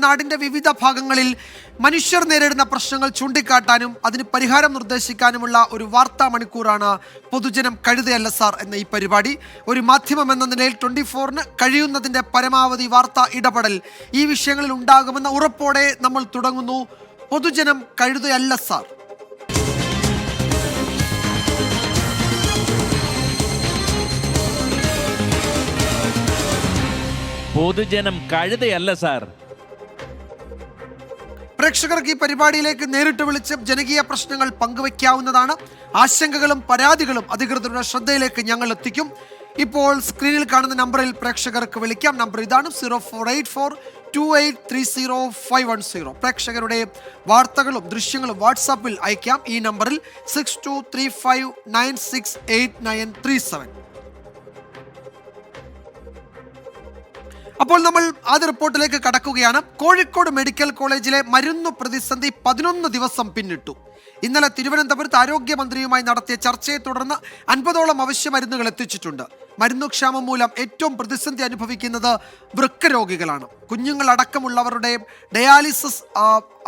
നാടിന്റെ വിവിധ ഭാഗങ്ങളിൽ മനുഷ്യർ നേരിടുന്ന പ്രശ്നങ്ങൾ ചൂണ്ടിക്കാട്ടാനും അതിന് പരിഹാരം നിർദ്ദേശിക്കാനുമുള്ള ഒരു വാർത്താ മണിക്കൂറാണ് പൊതുജനം കഴുതയല്ല സാർ എന്ന ഈ പരിപാടി. ഒരു മാധ്യമം എന്ന നിലയിൽ 24-ന് കഴിയുന്നതിന്റെ പരമാവധി വാർത്താ ഇടപെടൽ ഈ വിഷയങ്ങളിൽ ഉണ്ടാകുമെന്ന ഉറപ്പോടെ നമ്മൾ തുടങ്ങുന്നു. പൊതുജനം കഴുതയല്ല സാർ. പൊതുജനം കഴുതയല്ല സാർ. പ്രേക്ഷകർക്ക് ഈ പരിപാടിയിലേക്ക് നേരിട്ട് വിളിച്ച് ജനകീയ പ്രശ്നങ്ങൾ പങ്കുവയ്ക്കാവുന്നതാണ്. ആശങ്കകളും പരാതികളും അധികൃതരുടെ ശ്രദ്ധയിലേക്ക് ഞങ്ങൾ എത്തിക്കും. ഇപ്പോൾ സ്ക്രീനിൽ കാണുന്ന നമ്പറിൽ പ്രേക്ഷകർക്ക് വിളിക്കാം. നമ്പർ ഇതാണ് 04842830 പ്രേക്ഷകരുടെ വാർത്തകളും ദൃശ്യങ്ങളും വാട്സാപ്പിൽ അയക്കാം. ഈ നമ്പറിൽ 6235968937. അപ്പോൾ നമ്മൾ ആദ്യ റിപ്പോർട്ടിലേക്ക് കടക്കുകയാണ്. കോഴിക്കോട് മെഡിക്കൽ കോളേജിലെ മരുന്ന് പ്രതിസന്ധി 11 ദിവസം പിന്നിട്ടു. ഇന്നലെ തിരുവനന്തപുരത്ത് ആരോഗ്യമന്ത്രിയുമായി നടത്തിയ ചർച്ചയെ തുടർന്ന് 50ഓളം അവശ്യ മരുന്നുകൾ എത്തിച്ചിട്ടുണ്ട്. മരുന്നുക്ഷാമം മൂലം ഏറ്റവും പ്രതിസന്ധി അനുഭവിക്കുന്നത് വൃക്ക രോഗികളാണ്. കുഞ്ഞുങ്ങളടക്കമുള്ളവരുടെ ഡയാലിസിസ്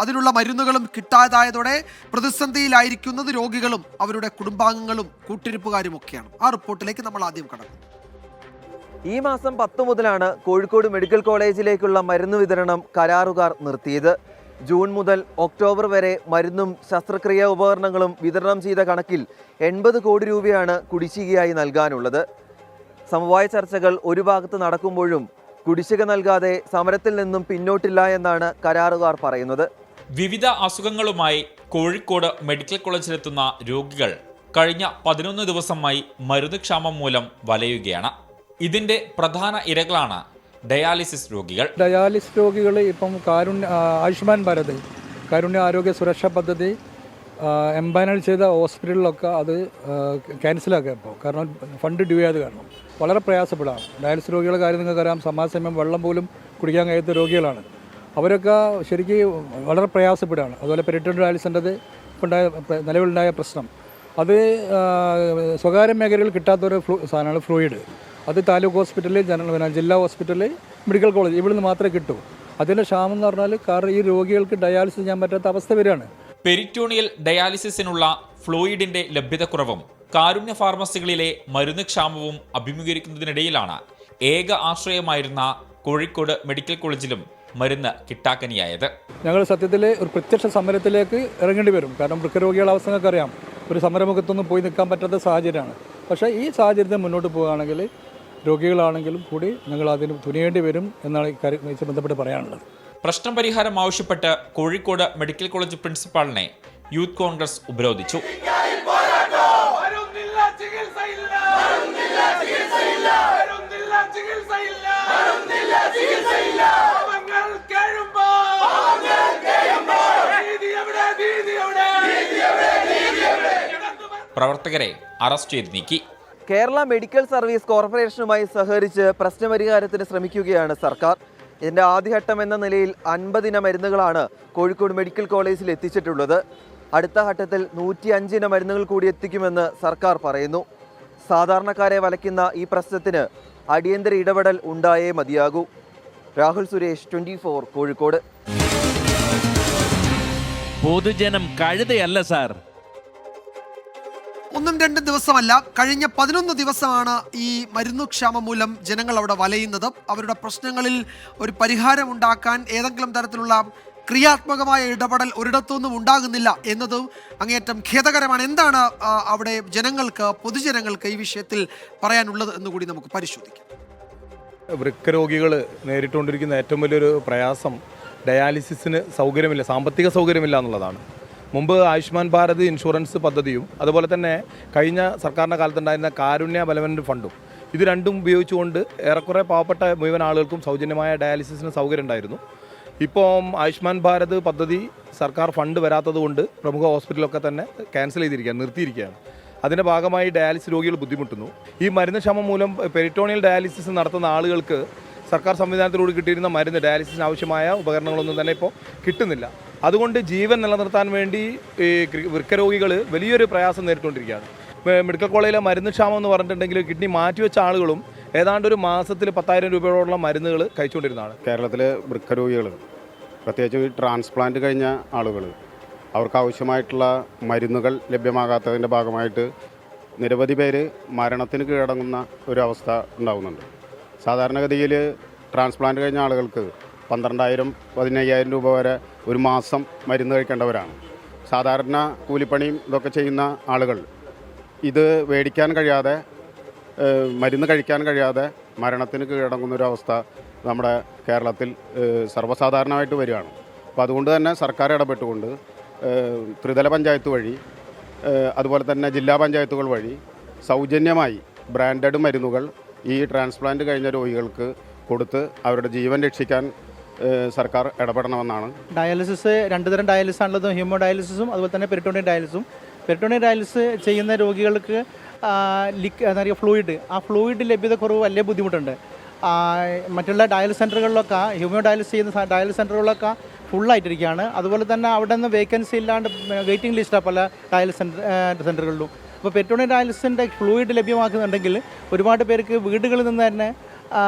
അതിനുള്ള മരുന്നുകളും കിട്ടാതായതോടെ പ്രതിസന്ധിയിലായിരിക്കുന്നത് രോഗികളും അവരുടെ കുടുംബാംഗങ്ങളും കൂട്ടിരിപ്പുകാരുമൊക്കെയാണ്. ആ റിപ്പോർട്ടിലേക്ക് നമ്മൾ ആദ്യം കടക്കും. ഈ മാസം 10 മുതലാണ് കോഴിക്കോട് മെഡിക്കൽ കോളേജിലേക്കുള്ള മരുന്ന് വിതരണം കരാറുകാർ നിർത്തിയത്. ജൂൺ മുതൽ ഒക്ടോബർ വരെ മരുന്നും ശസ്ത്രക്രിയാ ഉപകരണങ്ങളും വിതരണം ചെയ്ത കണക്കിൽ 80 കോടി രൂപയാണ് കുടിശ്ശികയായി നൽകാനുള്ളത്. സമവായ ചർച്ചകൾ ഒരു ഭാഗത്ത് നടക്കുമ്പോഴും കുടിശ്ശിക നൽകാതെ സമരത്തിൽ നിന്നും പിന്നോട്ടില്ല എന്നാണ് കരാറുകാർ പറയുന്നത്. വിവിധ അസുഖങ്ങളുമായി കോഴിക്കോട് മെഡിക്കൽ കോളേജിലെത്തുന്ന രോഗികൾ കഴിഞ്ഞ 11 ദിവസമായി മരുന്ന് ക്ഷാമം മൂലം വലയുകയാണ്. ഇതിന്റെ പ്രധാന ഇരകളാണ് ഡയാലിസിസ് രോഗികൾ. ഡയാലിസിസ് രോഗികൾ ഇപ്പം ആയുഷ്മാൻ ഭാരത് കാരുണ്യ ആരോഗ്യ സുരക്ഷാ പദ്ധതി എംപാനൽ ചെയ്ത ഹോസ്പിറ്റലിലൊക്കെ അത് ക്യാൻസലാക്കുക ഇപ്പോൾ. കാരണം ഫണ്ട് ഡ്യൂ ആയത് കാരണം വളരെ പ്രയാസപ്പെടാണ്. ഡയാലിസിസ് രോഗികളുടെ കാര്യം നിങ്ങൾക്കറിയാം, സമാസമയം വെള്ളം പോലും കുടിക്കാൻ കഴിയാത്ത രോഗികളാണ്. അവരൊക്കെ ശരിക്കും വളരെ പ്രയാസപ്പെടുകയാണ്. അതുപോലെ പെരിറ്റോണിയൽ ഡയാലിസിൻ്റെത് നിലവിലുണ്ടായ പ്രശ്നം അത് സ്വകാര്യ മേഖലയിൽ കിട്ടാത്തൊരു സാധനമാണ് ഫ്ലൂയിഡ്. അത് താലൂക്ക് ഹോസ്പിറ്റലിൽ ജില്ലാ ഹോസ്പിറ്റലിൽ മെഡിക്കൽ കോളേജ് ഇവിടുന്ന് മാത്രമേ കിട്ടൂ. അതിൻ്റെ ക്ഷാമം എന്ന് പറഞ്ഞാൽ കാരണം ഈ രോഗികൾക്ക് ഡയാലിസിസ് ചെയ്യാൻ പറ്റാത്ത അവസ്ഥ വരികയാണ്. പെരിറ്റോണിയൽ ഡയാലിസിസിനുള്ള ഫ്ലൂയിഡിന്റെ ലഭ്യതക്കുറവും കാരുണ്യ ഫാർമസികളിലെ മരുന്ന് ക്ഷാമവും അഭിമുഖീകരിക്കുന്നതിനിടയിലാണ് ഏക ആശ്രയമായിരുന്ന കോഴിക്കോട് മെഡിക്കൽ കോളേജിലും മരുന്ന് കിട്ടാക്കനിയായത്. ഞങ്ങൾ സത്യത്തിൽ ഒരു പ്രത്യക്ഷ സമരത്തിലേക്ക് ഇറങ്ങേണ്ടി വരും. കാരണം വൃക്കരോഗികളുടെ അവസ്ഥ അറിയാം, ഒരു സമരമുഖത്തൊന്നും പോയി നിൽക്കാൻ പറ്റാത്ത സാഹചര്യമാണ്. പക്ഷേ ഈ സാഹചര്യത്തിൽ മുന്നോട്ട് പോവുകയാണെങ്കിൽ രോഗികളാണെങ്കിലും കൂടി ഞങ്ങൾ അതിന് തുനിയേണ്ടി വരും എന്നാണ് ഇക്കാര്യവുമായി ബന്ധപ്പെട്ട് പറയാനുള്ളത്. പ്രശ്നം പരിഹാരം ആവശ്യപ്പെട്ട് കോഴിക്കോട് മെഡിക്കൽ കോളേജ് പ്രിൻസിപ്പാളിനെ യൂത്ത് കോൺഗ്രസ് ഉപരോധിച്ചു. പ്രവർത്തകരെ അറസ്റ്റ് ചെയ്ത് നീക്കി. കേരള മെഡിക്കൽ സർവീസ് കോർപ്പറേഷനുമായി സഹകരിച്ച് പ്രശ്നപരിഹാരത്തിന് ശ്രമിക്കുകയാണ് സർക്കാർ. ഇതിൻ്റെ ആദ്യഘട്ടം എന്ന നിലയിൽ 50 ഇന മരുന്നുകളാണ് കോഴിക്കോട് മെഡിക്കൽ കോളേജിൽ എത്തിച്ചിട്ടുള്ളത്. അടുത്ത ഘട്ടത്തിൽ 105 ഇന മരുന്നുകൾ കൂടി എത്തിക്കുമെന്ന് സർക്കാർ പറയുന്നു. സാധാരണക്കാരെ വലയ്ക്കുന്ന ഈ പ്രശ്നത്തിന് അടിയന്തര ഇടപെടൽ ഉണ്ടായേ മതിയാകൂ. രാഹുൽ സുരേഷ്, 24 കോഴിക്കോട്. പൊതുജനം കഴുതയല്ല സാർ. 1-2 ദിവസമല്ല, കഴിഞ്ഞ 11 ദിവസമാണ് ഈ മരുന്നുക്ഷാമം മൂലം ജനങ്ങൾ അവിടെ വലയുന്നത്. അവരുടെ പ്രശ്നങ്ങളിൽ ഒരു പരിഹാരം ഉണ്ടാക്കാൻ ഏതെങ്കിലും തരത്തിലുള്ള ക്രിയാത്മകമായ ഇടപെടൽ ഒരിടത്തുനിന്നും ഉണ്ടാകുന്നില്ല എന്നത് അങ്ങേയറ്റം ഖേദകരമാണ്. എന്താണ് അവിടെ പൊതുജനങ്ങൾക്ക് ഈ വിഷയത്തിൽ പറയാനുള്ളത് എന്നുകൂടി നമുക്ക് പരിശോധിക്കാം. വൃക്ക രോഗികൾ നേരിട്ടുകൊണ്ടിരിക്കുന്ന ഏറ്റവും വലിയൊരു പ്രയാസം ഡയാലിസിസിന് സൗകര്യമില്ല, സാമ്പത്തിക സൗകര്യമില്ല എന്നുള്ളതാണ്. മുമ്പ് ആയുഷ്മാൻ ഭാരത് ഇൻഷുറൻസ് പദ്ധതിയും അതുപോലെ തന്നെ കഴിഞ്ഞ സർക്കാരിൻ്റെ കാലത്തുണ്ടായിരുന്ന കാരുണ്യ ബലവൻ്റ് ഫണ്ടും ഇത് രണ്ടും ഉപയോഗിച്ചുകൊണ്ട് ഏറെക്കുറെ പാവപ്പെട്ട മുഴുവൻ ആളുകൾക്കും സൗജന്യമായ ഡയാലിസിസിന് സൗകര്യം ഉണ്ടായിരുന്നു. ഇപ്പം ആയുഷ്മാൻ ഭാരത് പദ്ധതി സർക്കാർ ഫണ്ട് വരാത്തത് കൊണ്ട് പ്രമുഖ ഹോസ്പിറ്റലൊക്കെ തന്നെ ക്യാൻസൽ ചെയ്തിരിക്കുകയാണ്, നിർത്തിയിരിക്കുകയാണ്. അതിൻ്റെ ഭാഗമായി ഡയാലിസിസ് രോഗികൾ ബുദ്ധിമുട്ടുന്നു. ഈ മരുന്ന് ക്ഷാമം മൂലം പെരിറ്റോണിയൽ ഡയാലിസിസ് നടത്തുന്ന ആളുകൾക്ക് സർക്കാർ സംവിധാനത്തിലൂടെ കിട്ടിയിരുന്ന മരുന്ന്, ഡയാലിസിസിന് ആവശ്യമായ ഉപകരണങ്ങളൊന്നും തന്നെ ഇപ്പോൾ കിട്ടുന്നില്ല. അതുകൊണ്ട് ജീവൻ നിലനിർത്താൻ വേണ്ടി ഈ വൃക്കരോഗികൾ വലിയൊരു പ്രയാസം നേരിട്ടുകൊണ്ടിരിക്കുകയാണ്. മെഡിക്കൽ കോളേജിലെ മരുന്ന് ക്ഷാമം എന്ന് പറഞ്ഞിട്ടുണ്ടെങ്കിൽ കിഡ്നി മാറ്റിവെച്ച ആളുകളും ഏതാണ്ട് ഒരു മാസത്തിൽ 10,000 രൂപയോളം മരുന്നുകൾ കഴിച്ചുകൊണ്ടിരുന്നതാണ്. കേരളത്തിലെ വൃക്കരോഗികൾ പ്രത്യേകിച്ച് ഈ ട്രാൻസ്പ്ലാന്റ് കഴിഞ്ഞ ആളുകൾ അവർക്ക് ആവശ്യമായിട്ടുള്ള മരുന്നുകൾ ലഭ്യമാകാത്തതിൻ്റെ ഭാഗമായിട്ട് നിരവധി പേര് മരണത്തിന് കീഴടങ്ങുന്ന ഒരവസ്ഥ ഉണ്ടാകുന്നുണ്ട്. സാധാരണഗതിയിൽ ട്രാൻസ്പ്ലാന്റ് കഴിഞ്ഞ ആളുകൾക്ക് 12,000-15,000 രൂപ വരെ ഒരു മാസം മരുന്ന് കഴിക്കേണ്ടവരാണ്. സാധാരണ കൂലിപ്പണിയും ഇതൊക്കെ ചെയ്യുന്ന ആളുകൾ ഇത് മേടിക്കാൻ കഴിയാതെ, മരുന്ന് കഴിക്കാൻ കഴിയാതെ മരണത്തിന് കീഴടങ്ങുന്നൊരവസ്ഥ നമ്മുടെ കേരളത്തിൽ സർവ്വസാധാരണമായിട്ട് വരികയാണ്. അപ്പോൾ അതുകൊണ്ട് തന്നെ സർക്കാർ ഇടപെട്ടുകൊണ്ട് ത്രിതല പഞ്ചായത്ത് വഴി അതുപോലെ തന്നെ ജില്ലാ പഞ്ചായത്തുകൾ വഴി സൗജന്യമായി ബ്രാൻഡഡ് മരുന്നുകൾ ഈ ട്രാൻസ്പ്ലാന്റ് കഴിഞ്ഞ രോഗികൾക്ക് കൊടുത്ത് അവരുടെ ജീവൻ രക്ഷിക്കാൻ സർക്കാർ ഇടപെടണമെന്നാണ്. ഡയാലിസിസ് 2 തരം ഡയാലിസിസ് ആണുള്ളത്, ഹ്യൂമോ ഡയാലിസിസും അതുപോലെ തന്നെ പെരിറ്റോണിയൽ ഡയാലിസിസും. പെരിറ്റോണിയൽ ഡയാലിസിസ് ചെയ്യുന്ന രോഗികൾക്ക് എന്താ പറയുക ഫ്ലൂയിഡ്, ആ ഫ്ലൂയിഡ് ലഭ്യത കുറവ് വലിയ ബുദ്ധിമുട്ടുണ്ട്. മറ്റുള്ള ഡയാലിസിസ് സെൻ്ററുകളിലൊക്കെ, ഹ്യൂമോ ഡയാലിസിസ് ചെയ്യുന്ന ഡയാലിസിസ് സെൻ്ററുകളിലൊക്കെ ഫുള്ളായിട്ടിരിക്കുകയാണ്. അതുപോലെ തന്നെ അവിടെ നിന്ന് വേക്കൻസി ഇല്ലാണ്ട് വെയിറ്റിംഗ് ലിസ്റ്റാണ് പല ഡയാലിസിസ് സെൻ്ററുകളിലും. അപ്പോൾ പെരിറ്റോണിയൽ ഡയാലിസിൻ്റെ ഫ്ലൂയിഡ് ലഭ്യമാക്കുന്നുണ്ടെങ്കിൽ ഒരുപാട് പേർക്ക് വീടുകളിൽ നിന്ന് തന്നെ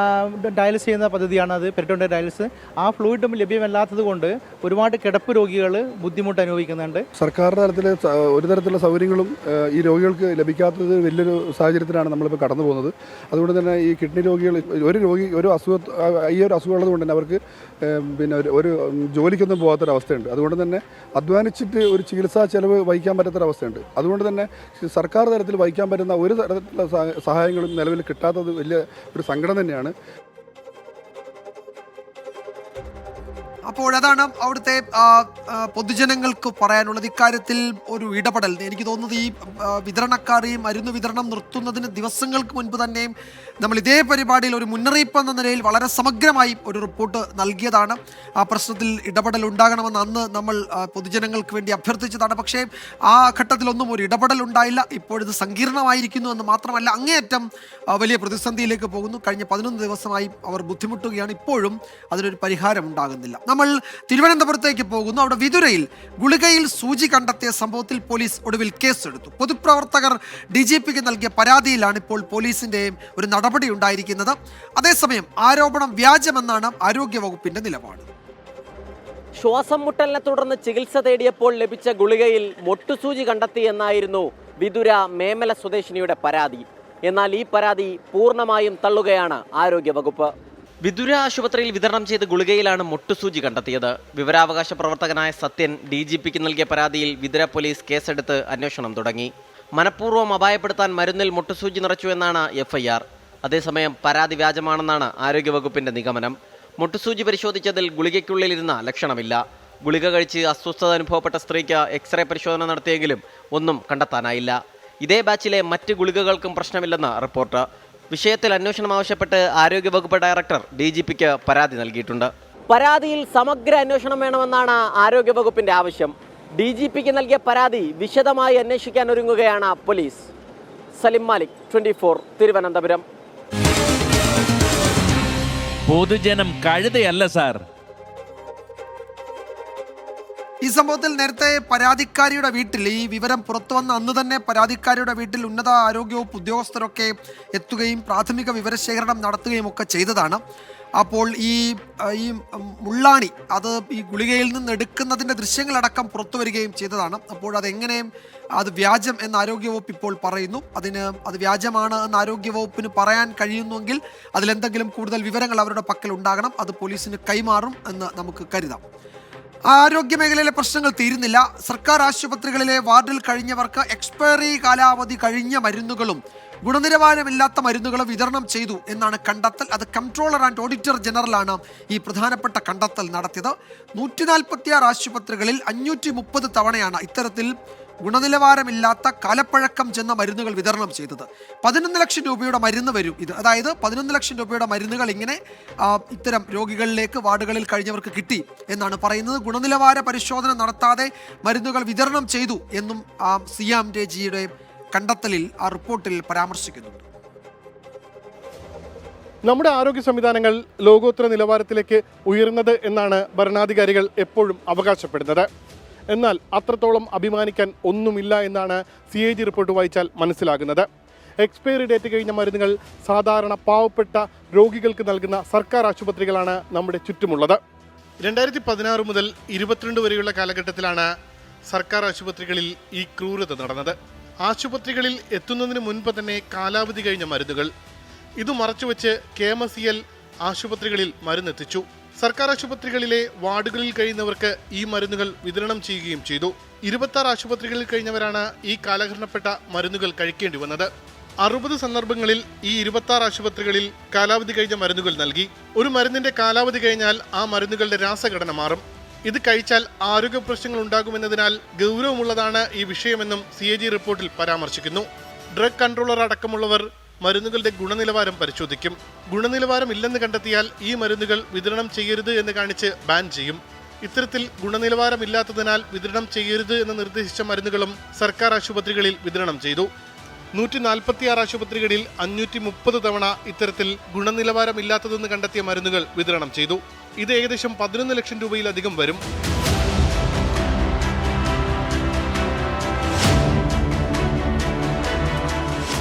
ഡയാലിസിസ് ചെയ്യുന്ന പദ്ധതിയാണ് അത് പെരിറ്റോണിയൽ ഡയാലിസിസ്. ആ ഫ്ലൂയിഡും ലഭ്യമല്ലാത്തത് കൊണ്ട് ഒരുപാട് കിടപ്പ് രോഗികൾ ബുദ്ധിമുട്ട് അനുഭവിക്കുന്നുണ്ട്. സർക്കാർ തലത്തിൽ ഒരു തരത്തിലുള്ള സൗകര്യങ്ങളും ഈ രോഗികൾക്ക് ലഭിക്കാത്തത് വലിയൊരു സാഹചര്യത്തിലാണ് നമ്മളിപ്പോൾ കടന്നു പോകുന്നത്. അതുകൊണ്ട് തന്നെ ഈ കിഡ്നി രോഗികൾ, ഒരു അസുഖമുള്ളത് കൊണ്ട് തന്നെ അവർക്ക് പിന്നെ ഒരു ജോലിക്കൊന്നും പോകാത്തൊരവസ്ഥയുണ്ട്. അതുകൊണ്ട് തന്നെ അധ്വാനിച്ചിട്ട് ഒരു ചികിത്സാ ചെലവ് വഹിക്കാൻ പറ്റാത്തൊരവസ്ഥയുണ്ട്. അതുകൊണ്ട് തന്നെ സർക്കാർ തലത്തിൽ വഹിക്കാൻ പറ്റുന്ന ഒരു തരത്തിലുള്ള സഹായങ്ങളും നിലവിൽ കിട്ടാത്തത് വലിയ ഒരു സങ്കടം തന്നെയാണ്. അപ്പോഴതാണ് അവിടുത്തെ പൊതുജനങ്ങൾക്ക് പറയാനുള്ളത്. ഇക്കാര്യത്തിൽ ഒരു ഇടപെടൽ, എനിക്ക് തോന്നുന്നത് ഈ വിതരണക്കാർ ഈ മരുന്ന് വിതരണം നിർത്തുന്നതിന് ദിവസങ്ങൾക്ക് മുൻപ് തന്നെയും നമ്മൾ ഇതേ പരിപാടിയിൽ ഒരു മുന്നറിയിപ്പ് എന്ന നിലയിൽ വളരെ സമഗ്രമായി ഒരു റിപ്പോർട്ട് നൽകിയതാണ്. ആ പ്രശ്നത്തിൽ ഇടപെടൽ ഉണ്ടാകണമെന്ന് അന്ന് നമ്മൾ പൊതുജനങ്ങൾക്ക് വേണ്ടി അഭ്യർത്ഥിച്ചതാണ്. പക്ഷേ ആ ഘട്ടത്തിലൊന്നും ഒരു ഇടപെടൽ ഉണ്ടായില്ല. ഇപ്പോഴിത് സങ്കീർണമായിരിക്കുന്നു എന്ന് മാത്രമല്ല, അങ്ങേയറ്റം വലിയ പ്രതിസന്ധിയിലേക്ക് പോകുന്നു. കഴിഞ്ഞ 11 ദിവസമായി അവർ ബുദ്ധിമുട്ടുകയാണ്. ഇപ്പോഴും അതിനൊരു പരിഹാരം ഉണ്ടാകുന്നില്ല. നമ്മൾ തിരുവനന്തപുരത്തേക്ക് പോകുന്നു. അവിടെ വിതുരയിൽ ഗുളികയിൽ സൂചി കണ്ടെത്തിയ സംഭവത്തിൽ പോലീസ് ഒടുവിൽ കേസെടുത്തു. പൊതുപ്രവർത്തകർ DGPക്ക് നൽകിയ പരാതിയിലാണ് ഇപ്പോൾ പോലീസിന്റെ ഒരു നടപടി ഉണ്ടായിരിക്കുന്നത്. അതേസമയം ആരോപണം വ്യാജമെന്നാണ് ആരോഗ്യവകുപ്പിന്റെ നിലപാട്. ശ്വാസം മുട്ടലിനെ തുടർന്ന് ചികിത്സ തേടിയപ്പോൾ ലഭിച്ച ഗുളികയിൽ മൊട്ടുസൂചി കണ്ടെത്തിയെന്നായിരുന്നു വിതുര മേമല സ്വദേശിനിയുടെ പരാതി. എന്നാൽ ഈ പരാതി പൂർണ്ണമായും തള്ളുകയാണ് ആരോഗ്യവകുപ്പ്. വിതുര ആശുപത്രിയിൽ വിതരണം ചെയ്ത ഗുളികയിലാണ് മൊട്ടുസൂചി കണ്ടെത്തിയത്. വിവരാവകാശ പ്രവർത്തകനായ സത്യൻ DGPക്ക് നൽകിയ പരാതിയിൽ വിതുര പോലീസ് കേസെടുത്ത് അന്വേഷണം തുടങ്ങി. മനഃപൂർവ്വം അപായപ്പെടുത്താൻ മരുന്നിൽ മൊട്ടുസൂചി നിറച്ചു എന്നാണ് FIR. അതേസമയം പരാതി വ്യാജമാണെന്നാണ് ആരോഗ്യവകുപ്പിന്റെ നിഗമനം. മൊട്ടുസൂചി പരിശോധിച്ചതിൽ ഗുളികയ്ക്കുള്ളിലിരുന്ന ലക്ഷണമില്ല. ഗുളിക കഴിച്ച് അസ്വസ്ഥത അനുഭവപ്പെട്ട സ്ത്രീക്ക് എക്സ്റേ പരിശോധന നടത്തിയെങ്കിലും ഒന്നും കണ്ടെത്താനായില്ല. ഇതേ ബാച്ചിലെ മറ്റ് ഗുളികകൾക്കും പ്രശ്നമില്ലെന്ന് റിപ്പോർട്ട്. വിഷയത്തിൽ അന്വേഷണം ആവശ്യപ്പെട്ട് ആരോഗ്യവകുപ്പ് ഡയറക്ടർ DGPക്ക് പരാതി നൽകിയിട്ടുണ്ട്. പരാതിയിൽ സമഗ്ര അന്വേഷണം വേണമെന്നാണ് ആരോഗ്യവകുപ്പിന്റെ ആവശ്യം. DGPക്ക് നൽകിയ പരാതി വിശദമായി അന്വേഷിക്കാൻ ഒരുങ്ങുകയാണ് പോലീസ്. സലിം മാലിക്, 24, തിരുവനന്തപുരം. പൊതുജനം കഴുതയല്ല സാർ. ഈ സംഭവത്തിൽ നേരത്തെ പരാതിക്കാരിയുടെ വീട്ടിൽ, ഈ വിവരം പുറത്തു വന്ന അന്ന് തന്നെ പരാതിക്കാരിയുടെ വീട്ടിൽ ഉന്നത ആരോഗ്യവകുപ്പ് ഉദ്യോഗസ്ഥരൊക്കെ എത്തുകയും പ്രാഥമിക വിവരശേഖരണം നടത്തുകയും ഒക്കെ ചെയ്തതാണ്. അപ്പോൾ ഈ മുള്ളാണി അത് ഈ ഗുളികയിൽ നിന്ന് എടുക്കുന്നതിൻ്റെ ദൃശ്യങ്ങളടക്കം പുറത്തു വരികയും ചെയ്തതാണ്. അപ്പോൾ അതെങ്ങനെയും അത് വ്യാജം എന്ന് ആരോഗ്യവകുപ്പ് ഇപ്പോൾ പറയുന്നു. അത് വ്യാജമാണ് എന്ന് ആരോഗ്യവകുപ്പിന് പറയാൻ കഴിയുന്നുവെങ്കിൽ അതിലെന്തെങ്കിലും കൂടുതൽ വിവരങ്ങൾ അവരുടെ പക്കൽ ഉണ്ടാകണം. അത് പോലീസിന് കൈമാറും എന്ന് നമുക്ക് കരുതാം. ആരോഗ്യ മേഖലയിലെ പ്രശ്നങ്ങൾ തീരുന്നില്ല. സർക്കാർ ആശുപത്രികളിലെ വാർഡിൽ കഴിഞ്ഞവർക്ക് എക്സ്പയറി കാലാവധി കഴിഞ്ഞ മരുന്നുകളും ഗുണനിലവാരമില്ലാത്ത മരുന്നുകളും വിതരണം ചെയ്തു എന്നാണ് കണ്ടെത്തൽ. അത് കൺട്രോളർ ആൻഡ് ഓഡിറ്റർ ജനറലാണ് ഈ പ്രധാനപ്പെട്ട കണ്ടെത്തൽ നടത്തിയത്. 146 ആശുപത്രികളിൽ 530 തവണയാണ് ഇത്തരത്തിൽ ഗുണനിലവാരമില്ലാത്ത കാലപ്പഴക്കം ചെന്ന മരുന്നുകൾ വിതരണം ചെയ്തത്. 11 ലക്ഷം രൂപയുടെ മരുന്ന് വരും ഇത്. അതായത് 11 ലക്ഷം രൂപയുടെ മരുന്നുകൾ ഇങ്ങനെ ഇത്തരം രോഗികളിലേക്ക് വാർഡുകളിൽ കഴിഞ്ഞവർക്ക് കിട്ടി എന്നാണ് പറയുന്നത്. ഗുണനിലവാര പരിശോധന നടത്താതെ മരുന്നുകൾ വിതരണം ചെയ്തു എന്നും CMJയുടെ കണ്ടെത്തലിൽ ആ റിപ്പോർട്ടിൽ പരാമർശിക്കുന്നുണ്ട്. നമ്മുടെ ആരോഗ്യ സംവിധാനങ്ങൾ ലോകോത്തര നിലവാരത്തിലേക്ക് ഉയർന്നത് എന്നാണ് ഭരണാധികാരികൾ എപ്പോഴും അവകാശപ്പെടുന്നത്. എന്നാൽ അത്രത്തോളം അഭിമാനിക്കാൻ ഒന്നുമില്ല എന്നാണ് CAG റിപ്പോർട്ട് വായിച്ചാൽ മനസ്സിലാകുന്നത്. എക്സ്പയറി ഡേറ്റ് കഴിഞ്ഞ മരുന്നുകൾ സാധാരണ പാവപ്പെട്ട രോഗികൾക്ക് നൽകുന്ന സർക്കാർ ആശുപത്രികളാണ് നമ്മുടെ ചുറ്റുമുള്ളത്. 2016 മുതൽ 22 വരെയുള്ള കാലഘട്ടത്തിലാണ് സർക്കാർ ആശുപത്രികളിൽ ഈ ക്രൂരത നടന്നത്. ആശുപത്രികളിൽ എത്തുന്നതിന് മുൻപ് തന്നെ കാലാവധി കഴിഞ്ഞ മരുന്നുകൾ ഇത് മറച്ചുവെച്ച് KMCL ആശുപത്രികളിൽ മരുന്നെത്തിച്ചു. സർക്കാർ ആശുപത്രികളിലെ വാർഡുകളിൽ കഴിയുന്നവർക്ക് ഈ മരുന്നുകൾ വിതരണം ചെയ്യുകയും ചെയ്തു. 26 ആശുപത്രികളിൽ കഴിഞ്ഞവരാണ് ഈ കാലഹരണപ്പെട്ട മരുന്നുകൾ കഴിക്കേണ്ടി വന്നത്. 60 സന്ദർഭങ്ങളിൽ ഈ 26 ആശുപത്രികളിൽ കാലാവധി കഴിഞ്ഞ മരുന്നുകൾ നൽകി. ഒരു മരുന്നിന്റെ കാലാവധി കഴിഞ്ഞാൽ ആ മരുന്നുകളുടെ രാസഘടന മാറും. ഇത് കഴിച്ചാൽ ആരോഗ്യ പ്രശ്നങ്ങൾ ഉണ്ടാകുമെന്നതിനാൽ ഗൗരവമുള്ളതാണ് ഈ വിഷയമെന്നും CAG റിപ്പോർട്ടിൽ പരാമർശിക്കുന്നു. ഡ്രഗ് കൺട്രോളർ അടക്കമുള്ളവർ മരുന്നുകളുടെ ഗുണനിലവാരം പരിശോധിക്കും. ഗുണനിലവാരം ഇല്ലെന്ന് കണ്ടെത്തിയാൽ ഈ മരുന്നുകൾ വിതരണം ചെയ്യരുത് എന്ന് കാണിച്ച് ബാൻ ചെയ്യും. ഇത്തരത്തിൽ ഗുണനിലവാരമില്ലാത്തതിനാൽ വിതരണം ചെയ്യരുത് എന്ന് നിർദ്ദേശിച്ച മരുന്നുകളും സർക്കാർ ആശുപത്രികളിൽ വിതരണം ചെയ്തു. 146 ആശുപത്രികളിൽ 530 തവണ ഇത്തരത്തിൽ ഗുണനിലവാരമില്ലാത്തതെന്ന് കണ്ടെത്തിയ മരുന്നുകൾ വിതരണം ചെയ്തു. ഇത് ഏകദേശം 11 ലക്ഷം രൂപയിലധികം വരും.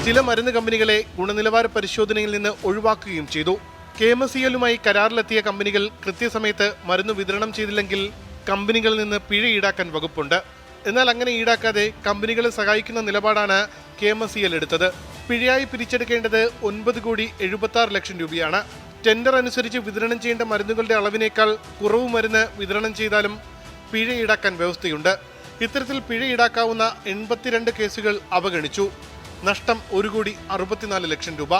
ചില മരുന്ന് കമ്പനികളെ ഗുണനിലവാര പരിശോധനയിൽ നിന്ന് ഒഴിവാക്കുകയും ചെയ്തു. KMCLുമായി കരാറിലെത്തിയ കമ്പനികൾ കൃത്യസമയത്ത് മരുന്ന് വിതരണം ചെയ്തില്ലെങ്കിൽ കമ്പനികളിൽ നിന്ന് പിഴ ഈടാക്കാൻ വകുപ്പുണ്ട്. എന്നാൽ അങ്ങനെ ഈടാക്കാതെ കമ്പനികളെ സഹായിക്കുന്ന നിലപാടാണ് KMCL എടുത്തത്. പിഴയായി പിരിച്ചെടുക്കേണ്ടത് 9,76 ലക്ഷം രൂപയാണ്. ടെൻഡർ അനുസരിച്ച് വിതരണം ചെയ്യേണ്ട മരുന്നുകളുടെ അളവിനേക്കാൾ കുറവ് മരുന്ന് വിതരണം ചെയ്താലും പിഴ ഈടാക്കാൻ വ്യവസ്ഥയുണ്ട്. ഇത്തരത്തിൽ പിഴ ഈടാക്കാവുന്ന 82 കേസുകൾ അവഗണിച്ചു. നഷ്ടം 1,64 ലക്ഷം രൂപ.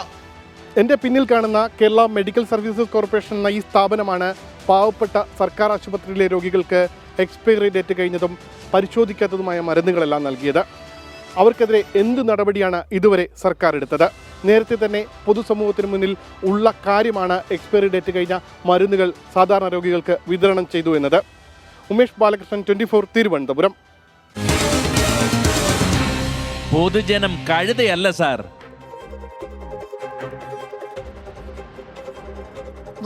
എൻ്റെ പിന്നിൽ കാണുന്ന കേരള മെഡിക്കൽ സർവീസസ് കോർപ്പറേഷൻ എന്ന ഈ സ്ഥാപനമാണ് പാവപ്പെട്ട സർക്കാർ ആശുപത്രിയിലെ രോഗികൾക്ക് എക്സ്പയറി ഡേറ്റ് കഴിഞ്ഞതും പരിശോധിക്കാത്തതുമായ മരുന്നുകളെല്ലാം നൽകിയത്. അവർക്കെതിരെ എന്ത് നടപടിയാണ് ഇതുവരെ സർക്കാർ എടുത്തത്? നേരത്തെ തന്നെ പൊതുസമൂഹത്തിന് മുന്നിൽ ഉള്ള കാര്യമാണ് എക്സ്പയറി ഡേറ്റ് കഴിഞ്ഞ മരുന്നുകൾ സാധാരണ രോഗികൾക്ക് വിതരണം ചെയ്തു എന്നത്. ഉമേഷ് ബാലകൃഷ്ണൻ, 24, തിരുവനന്തപുരം. പൊതുജനം കഴുതയല്ല സാർ.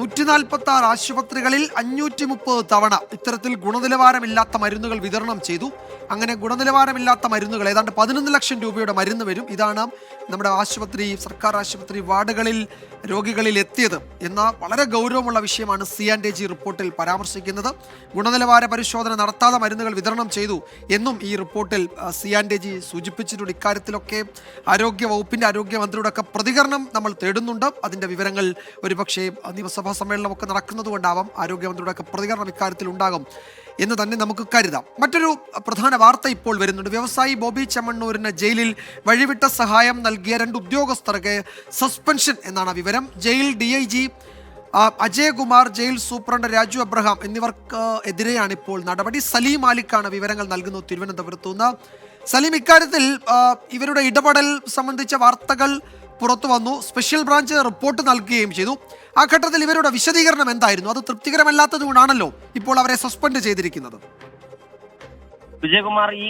146 ആശുപത്രികളിൽ 530 തവണ ഇത്തരത്തിൽ ഗുണനിലവാരമില്ലാത്ത മരുന്നുകൾ വിതരണം ചെയ്തു. അങ്ങനെ ഗുണനിലവാരമില്ലാത്ത മരുന്നുകൾ ഏതാണ്ട് 11 ലക്ഷം രൂപയുടെ മരുന്ന് വരും. ഇതാണ് നമ്മുടെ സർക്കാർ ആശുപത്രി വാർഡുകളിൽ രോഗികളിൽ എത്തിയത് എന്ന വളരെ ഗൗരവമുള്ള വിഷയമാണ് C&AG റിപ്പോർട്ടിൽ പരാമർശിക്കുന്നത്. ഗുണനിലവാര പരിശോധന നടത്താതെ മരുന്നുകൾ വിതരണം ചെയ്തു എന്നും ഈ റിപ്പോർട്ടിൽ C&AG സൂചിപ്പിച്ചിട്ടുണ്ട്. ഇക്കാര്യത്തിലൊക്കെ ആരോഗ്യമന്ത്രിയുടെ ഒക്കെ പ്രതികരണം നമ്മൾ തേടുന്നുണ്ട്. അതിൻ്റെ വിവരങ്ങൾ ഒരുപക്ഷെ നിയമസഭാ സമ്മേളനമൊക്കെ നടക്കുന്നതുകൊണ്ടാവാം ആരോഗ്യമന്ത്രിയുടെ ഒക്കെ പ്രതികരണം ഇക്കാര്യത്തിൽ ഉണ്ടാകും എന്ന് തന്നെ നമുക്ക് കരുതാം. മറ്റൊരു പ്രധാന വാർത്ത ഇപ്പോൾ വരുന്നുണ്ട്. വ്യവസായി ബോബി ചെമ്മണ്ണൂരിന് ജയിലിൽ വഴിവിട്ട സഹായം നൽകിയ 2 ഉദ്യോഗസ്ഥർക്ക് സസ്പെൻഷൻ എന്നാണ് വിവരം. Jail DIG Ajayakumar, jail superintendent Raju Abraham എന്നിവർക്ക് എതിരെയാണ് ഇപ്പോൾ നടപടി. സലീം മാലിക്കാണ് വിവരങ്ങൾ നൽകുന്നത് തിരുവനന്തപുരത്തു നിന്ന്. സലീം, ഇക്കാര്യത്തിൽ ഇവരുടെ ഇടപെടൽ സംബന്ധിച്ച വാർത്തകൾ പുറത്തു വന്നു. സ്പെഷ്യൽ ബ്രാഞ്ച് റിപ്പോർട്ട് നൽകുകയും ചെയ്തു. ആ ഘട്ടത്തിൽ ഇവരുടെ വിശദീകരണം എന്തായിരുന്നു? അത് തൃപ്തികരമല്ലാത്തത് കൊണ്ടാണല്ലോ ഇപ്പോൾ അവരെ സസ്പെൻഡ് ചെയ്തിരിക്കുന്നത്. വിജയകുമാർ, ഈ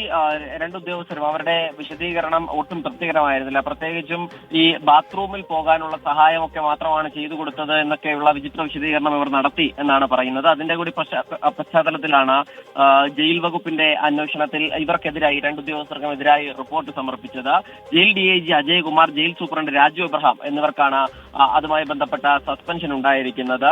2 ഉദ്യോഗസ്ഥരും അവരുടെ വിശദീകരണം ഒട്ടും തൃപ്തികരമായിരുന്നില്ല. പ്രത്യേകിച്ചും ഈ ബാത്റൂമിൽ പോകാനുള്ള സഹായമൊക്കെ മാത്രമാണ് ചെയ്തു കൊടുത്തത് എന്നൊക്കെയുള്ള വിചിത്ര വിശദീകരണം ഇവർ നടത്തി എന്നാണ് പറയുന്നത്. അതിന്റെ കൂടി പശ്ചാത്തലത്തിലാണ് ജയിൽ വകുപ്പിന്റെ അന്വേഷണത്തിൽ ഇവർക്കെതിരായി 2 ഉദ്യോഗസ്ഥർക്കുമെതിരായി റിപ്പോർട്ട് സമർപ്പിച്ചത്. Jail DIG Ajayakumar, jail superintendent Raju Abraham എന്നിവർക്കാണ് അതുമായി ബന്ധപ്പെട്ട സസ്പെൻഷൻ ഉണ്ടായിരിക്കുന്നത്.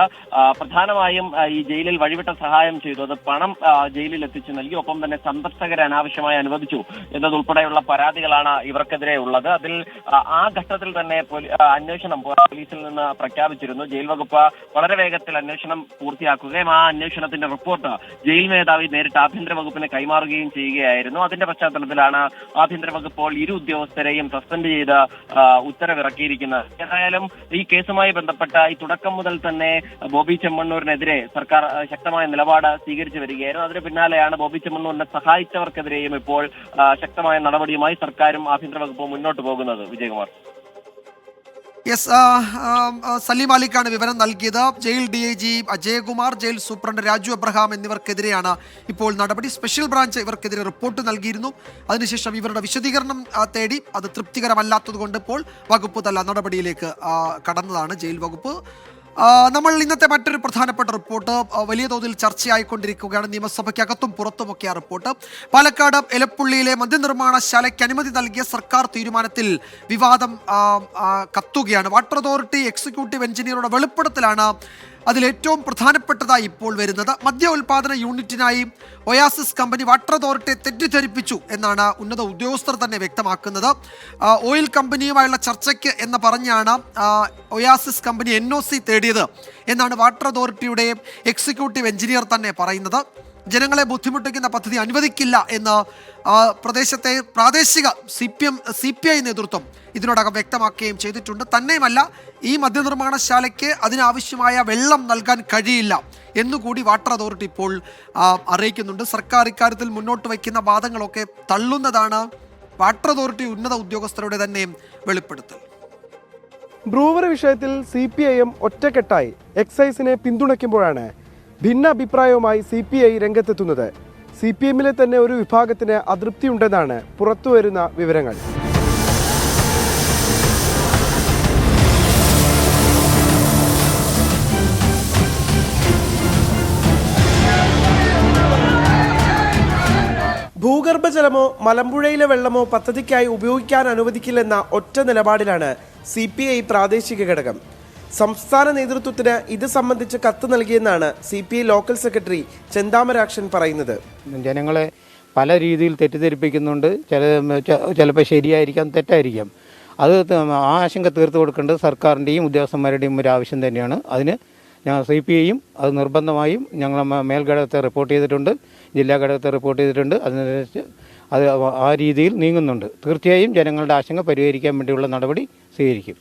പ്രധാനമായും ഈ ജയിലിൽ വഴിവിട്ട സഹായം ചെയ്തു, അത് പണം ജയിലിൽ എത്തിച്ചു നൽകി, ഒപ്പം തന്നെ സന്ദർശകരെ അനാവശ്യമായി അനുവദിച്ചു എന്നതുൾപ്പെടെയുള്ള പരാതികളാണ് ഇവർക്കെതിരെ ഉള്ളത്. അതിൽ ആ ഘട്ടത്തിൽ തന്നെ അന്വേഷണം പോലീസിൽ നിന്ന് പ്രഖ്യാപിച്ചിരുന്നു. ജയിൽ വകുപ്പ് വളരെ വേഗത്തിൽ അന്വേഷണം പൂർത്തിയാക്കുകയും ആ അന്വേഷണത്തിന്റെ റിപ്പോർട്ട് ജയിൽ മേധാവി നേരിട്ട് ആഭ്യന്തര വകുപ്പിന് കൈമാറുകയും ചെയ്യുകയായിരുന്നു. അതിന്റെ പശ്ചാത്തലത്തിലാണ് ആഭ്യന്തര വകുപ്പ് 2 ഉദ്യോഗസ്ഥരെയും സസ്പെൻഡ് ചെയ്ത് ഉത്തരവിറക്കിയിരിക്കുന്നത്. ഏതായാലും ഈ കേസുമായി ബന്ധപ്പെട്ട ഈ തുടക്കം മുതൽ തന്നെ ബോബി ചെമ്മണ്ണൂരിനെതിരെ സർക്കാർ ശക്തമായ നിലപാട് സ്വീകരിച്ചു വരികയായിരുന്നു. അതിന് പിന്നാലെയാണ് ബോബി ചെമ്മണ്ണൂരിനെ സഹായിച്ചവർക്കെതിരെയും ഇപ്പോൾ ശക്തമായ നടപടിയുമായി സർക്കാരും ആഭ്യന്തര വകുപ്പും മുന്നോട്ട് പോകുന്നത്. വിജയകുമാർ. സലീം മാലിക്കാണ് വിവരം നൽകിയത്. Jail DIG Ajayakumar, jail superintendent Raju Abraham എന്നിവർക്കെതിരെയാണ് ഇപ്പോൾ നടപടി. സ്പെഷ്യൽ ബ്രാഞ്ച് ഇവർക്കെതിരെ റിപ്പോർട്ട് നൽകിയിരുന്നു. അതിനുശേഷം ഇവരുടെ വിശദീകരണം തേടി. അത് തൃപ്തികരമല്ലാത്തതുകൊണ്ട് ഇപ്പോൾ വകുപ്പ് തല നടപടിയിലേക്ക് കടന്നതാണ് ജയിൽ വകുപ്പ്. നമ്മൾ ഇന്നത്തെ മറ്റൊരു പ്രധാനപ്പെട്ട റിപ്പോർട്ട് വലിയ തോതിൽ ചർച്ചയായിക്കൊണ്ടിരിക്കുകയാണ്. നിയമസഭയ്ക്കകത്തും പുറത്തുമൊക്കെ ആ റിപ്പോർട്ട്. പാലക്കാട് എലപ്പുള്ളിയിലെ മദ്യനിർമ്മാണശാലയ്ക്ക് അനുമതി നൽകിയ സർക്കാർ തീരുമാനത്തിൽ വിവാദം കത്തുകയാണ്. വാട്ടർ അതോറിറ്റി എക്സിക്യൂട്ടീവ് എഞ്ചിനീയറുടെ വെളിപ്പെടുത്തലാണ് അതിലേറ്റവും പ്രധാനപ്പെട്ടതായി ഇപ്പോൾ വരുന്നത് മദ്യ ഉൽപാദന യൂണിറ്റിനായി ഒയാസിസ് കമ്പനി വാട്ടർ അതോറിറ്റിയെ തെറ്റിദ്ധരിപ്പിച്ചു എന്നാണ് ഉന്നത ഉദ്യോഗസ്ഥർ തന്നെ വ്യക്തമാക്കുന്നത്. ഓയിൽ കമ്പനിയുമായുള്ള ചർച്ചയ്ക്ക് എന്ന് പറഞ്ഞാണ് ഒയാസിസ് കമ്പനി NOC തേടിയത് എന്നാണ് വാട്ടർ അതോറിറ്റിയുടെ എക്സിക്യൂട്ടീവ് എഞ്ചിനീയർ തന്നെ പറയുന്നത്. ജനങ്ങളെ ബുദ്ധിമുട്ടിക്കുന്ന പദ്ധതി അനുവദിക്കില്ല എന്ന് പ്രദേശത്തെ പ്രാദേശിക CPI നേതൃത്വം ഇതിനോടകം വ്യക്തമാക്കുകയും ചെയ്തിട്ടുണ്ട്. തന്നെയുമല്ല, ഈ മദ്യനിർമ്മാണശാലയ്ക്ക് അതിനാവശ്യമായ വെള്ളം നൽകാൻ കഴിയില്ല എന്നുകൂടി വാട്ടർ അതോറിറ്റി ഇപ്പോൾ അറിയിക്കുന്നുണ്ട്. സർക്കാർ ഇക്കാര്യത്തിൽ മുന്നോട്ട് വയ്ക്കുന്ന വാദങ്ങളൊക്കെ തള്ളുന്നതാണ് വാട്ടർ അതോറിറ്റി ഉന്നത ഉദ്യോഗസ്ഥരുടെ തന്നെ വെളിപ്പെടുത്തൽ. ബ്രൂവറി വിഷയത്തിൽ CPIM ഒറ്റക്കെട്ടായി എക്സൈസിനെ പിന്തുണയ്ക്കുമ്പോഴാണ് ഭിന്നാഭിപ്രായവുമായി CPI രംഗത്തെത്തുന്നത്. CPMലെ തന്നെ ഒരു വിഭാഗത്തിന് അതൃപ്തിയുണ്ടെന്നാണ് പുറത്തുവരുന്ന വിവരങ്ങൾ. ഭൂഗർഭജലമോ മലമ്പുഴയിലെ വെള്ളമോ പദ്ധതിക്കായി ഉപയോഗിക്കാൻ അനുവദിക്കില്ലെന്ന ഒറ്റ നിലപാടിലാണ് CPI പ്രാദേശിക ഘടകം. സംസ്ഥാന നേതൃത്വത്തിന് ഇത് സംബന്ധിച്ച് കത്ത് നൽകിയെന്നാണ് CPI ലോക്കൽ സെക്രട്ടറി ചെന്താമരാക്ഷൻ പറയുന്നത്. ജനങ്ങളെ പല രീതിയിൽ തെറ്റിദ്ധരിപ്പിക്കുന്നുണ്ട്. ചിലപ്പോൾ ശരിയായിരിക്കാം, തെറ്റായിരിക്കാം. അത് ആശങ്ക തീർത്തു കൊടുക്കേണ്ടത് സർക്കാരിൻ്റെയും ഉദ്യോഗസ്ഥന്മാരുടെയും ഒരു ആവശ്യം തന്നെയാണ്. അതിന് ഞങ്ങൾ CPIയും അത് നിർബന്ധമായും ഞങ്ങൾ മേൽഘടകത്തെ റിപ്പോർട്ട് ചെയ്തിട്ടുണ്ട്, ജില്ലാ ഘടകത്തെ റിപ്പോർട്ട് ചെയ്തിട്ടുണ്ട്. അതിനനുസരിച്ച് അത് ആ രീതിയിൽ നീങ്ങുന്നുണ്ട്. തീർച്ചയായും ജനങ്ങളുടെ ആശങ്ക പരിഹരിക്കാൻ വേണ്ടിയുള്ള നടപടി സ്വീകരിക്കും.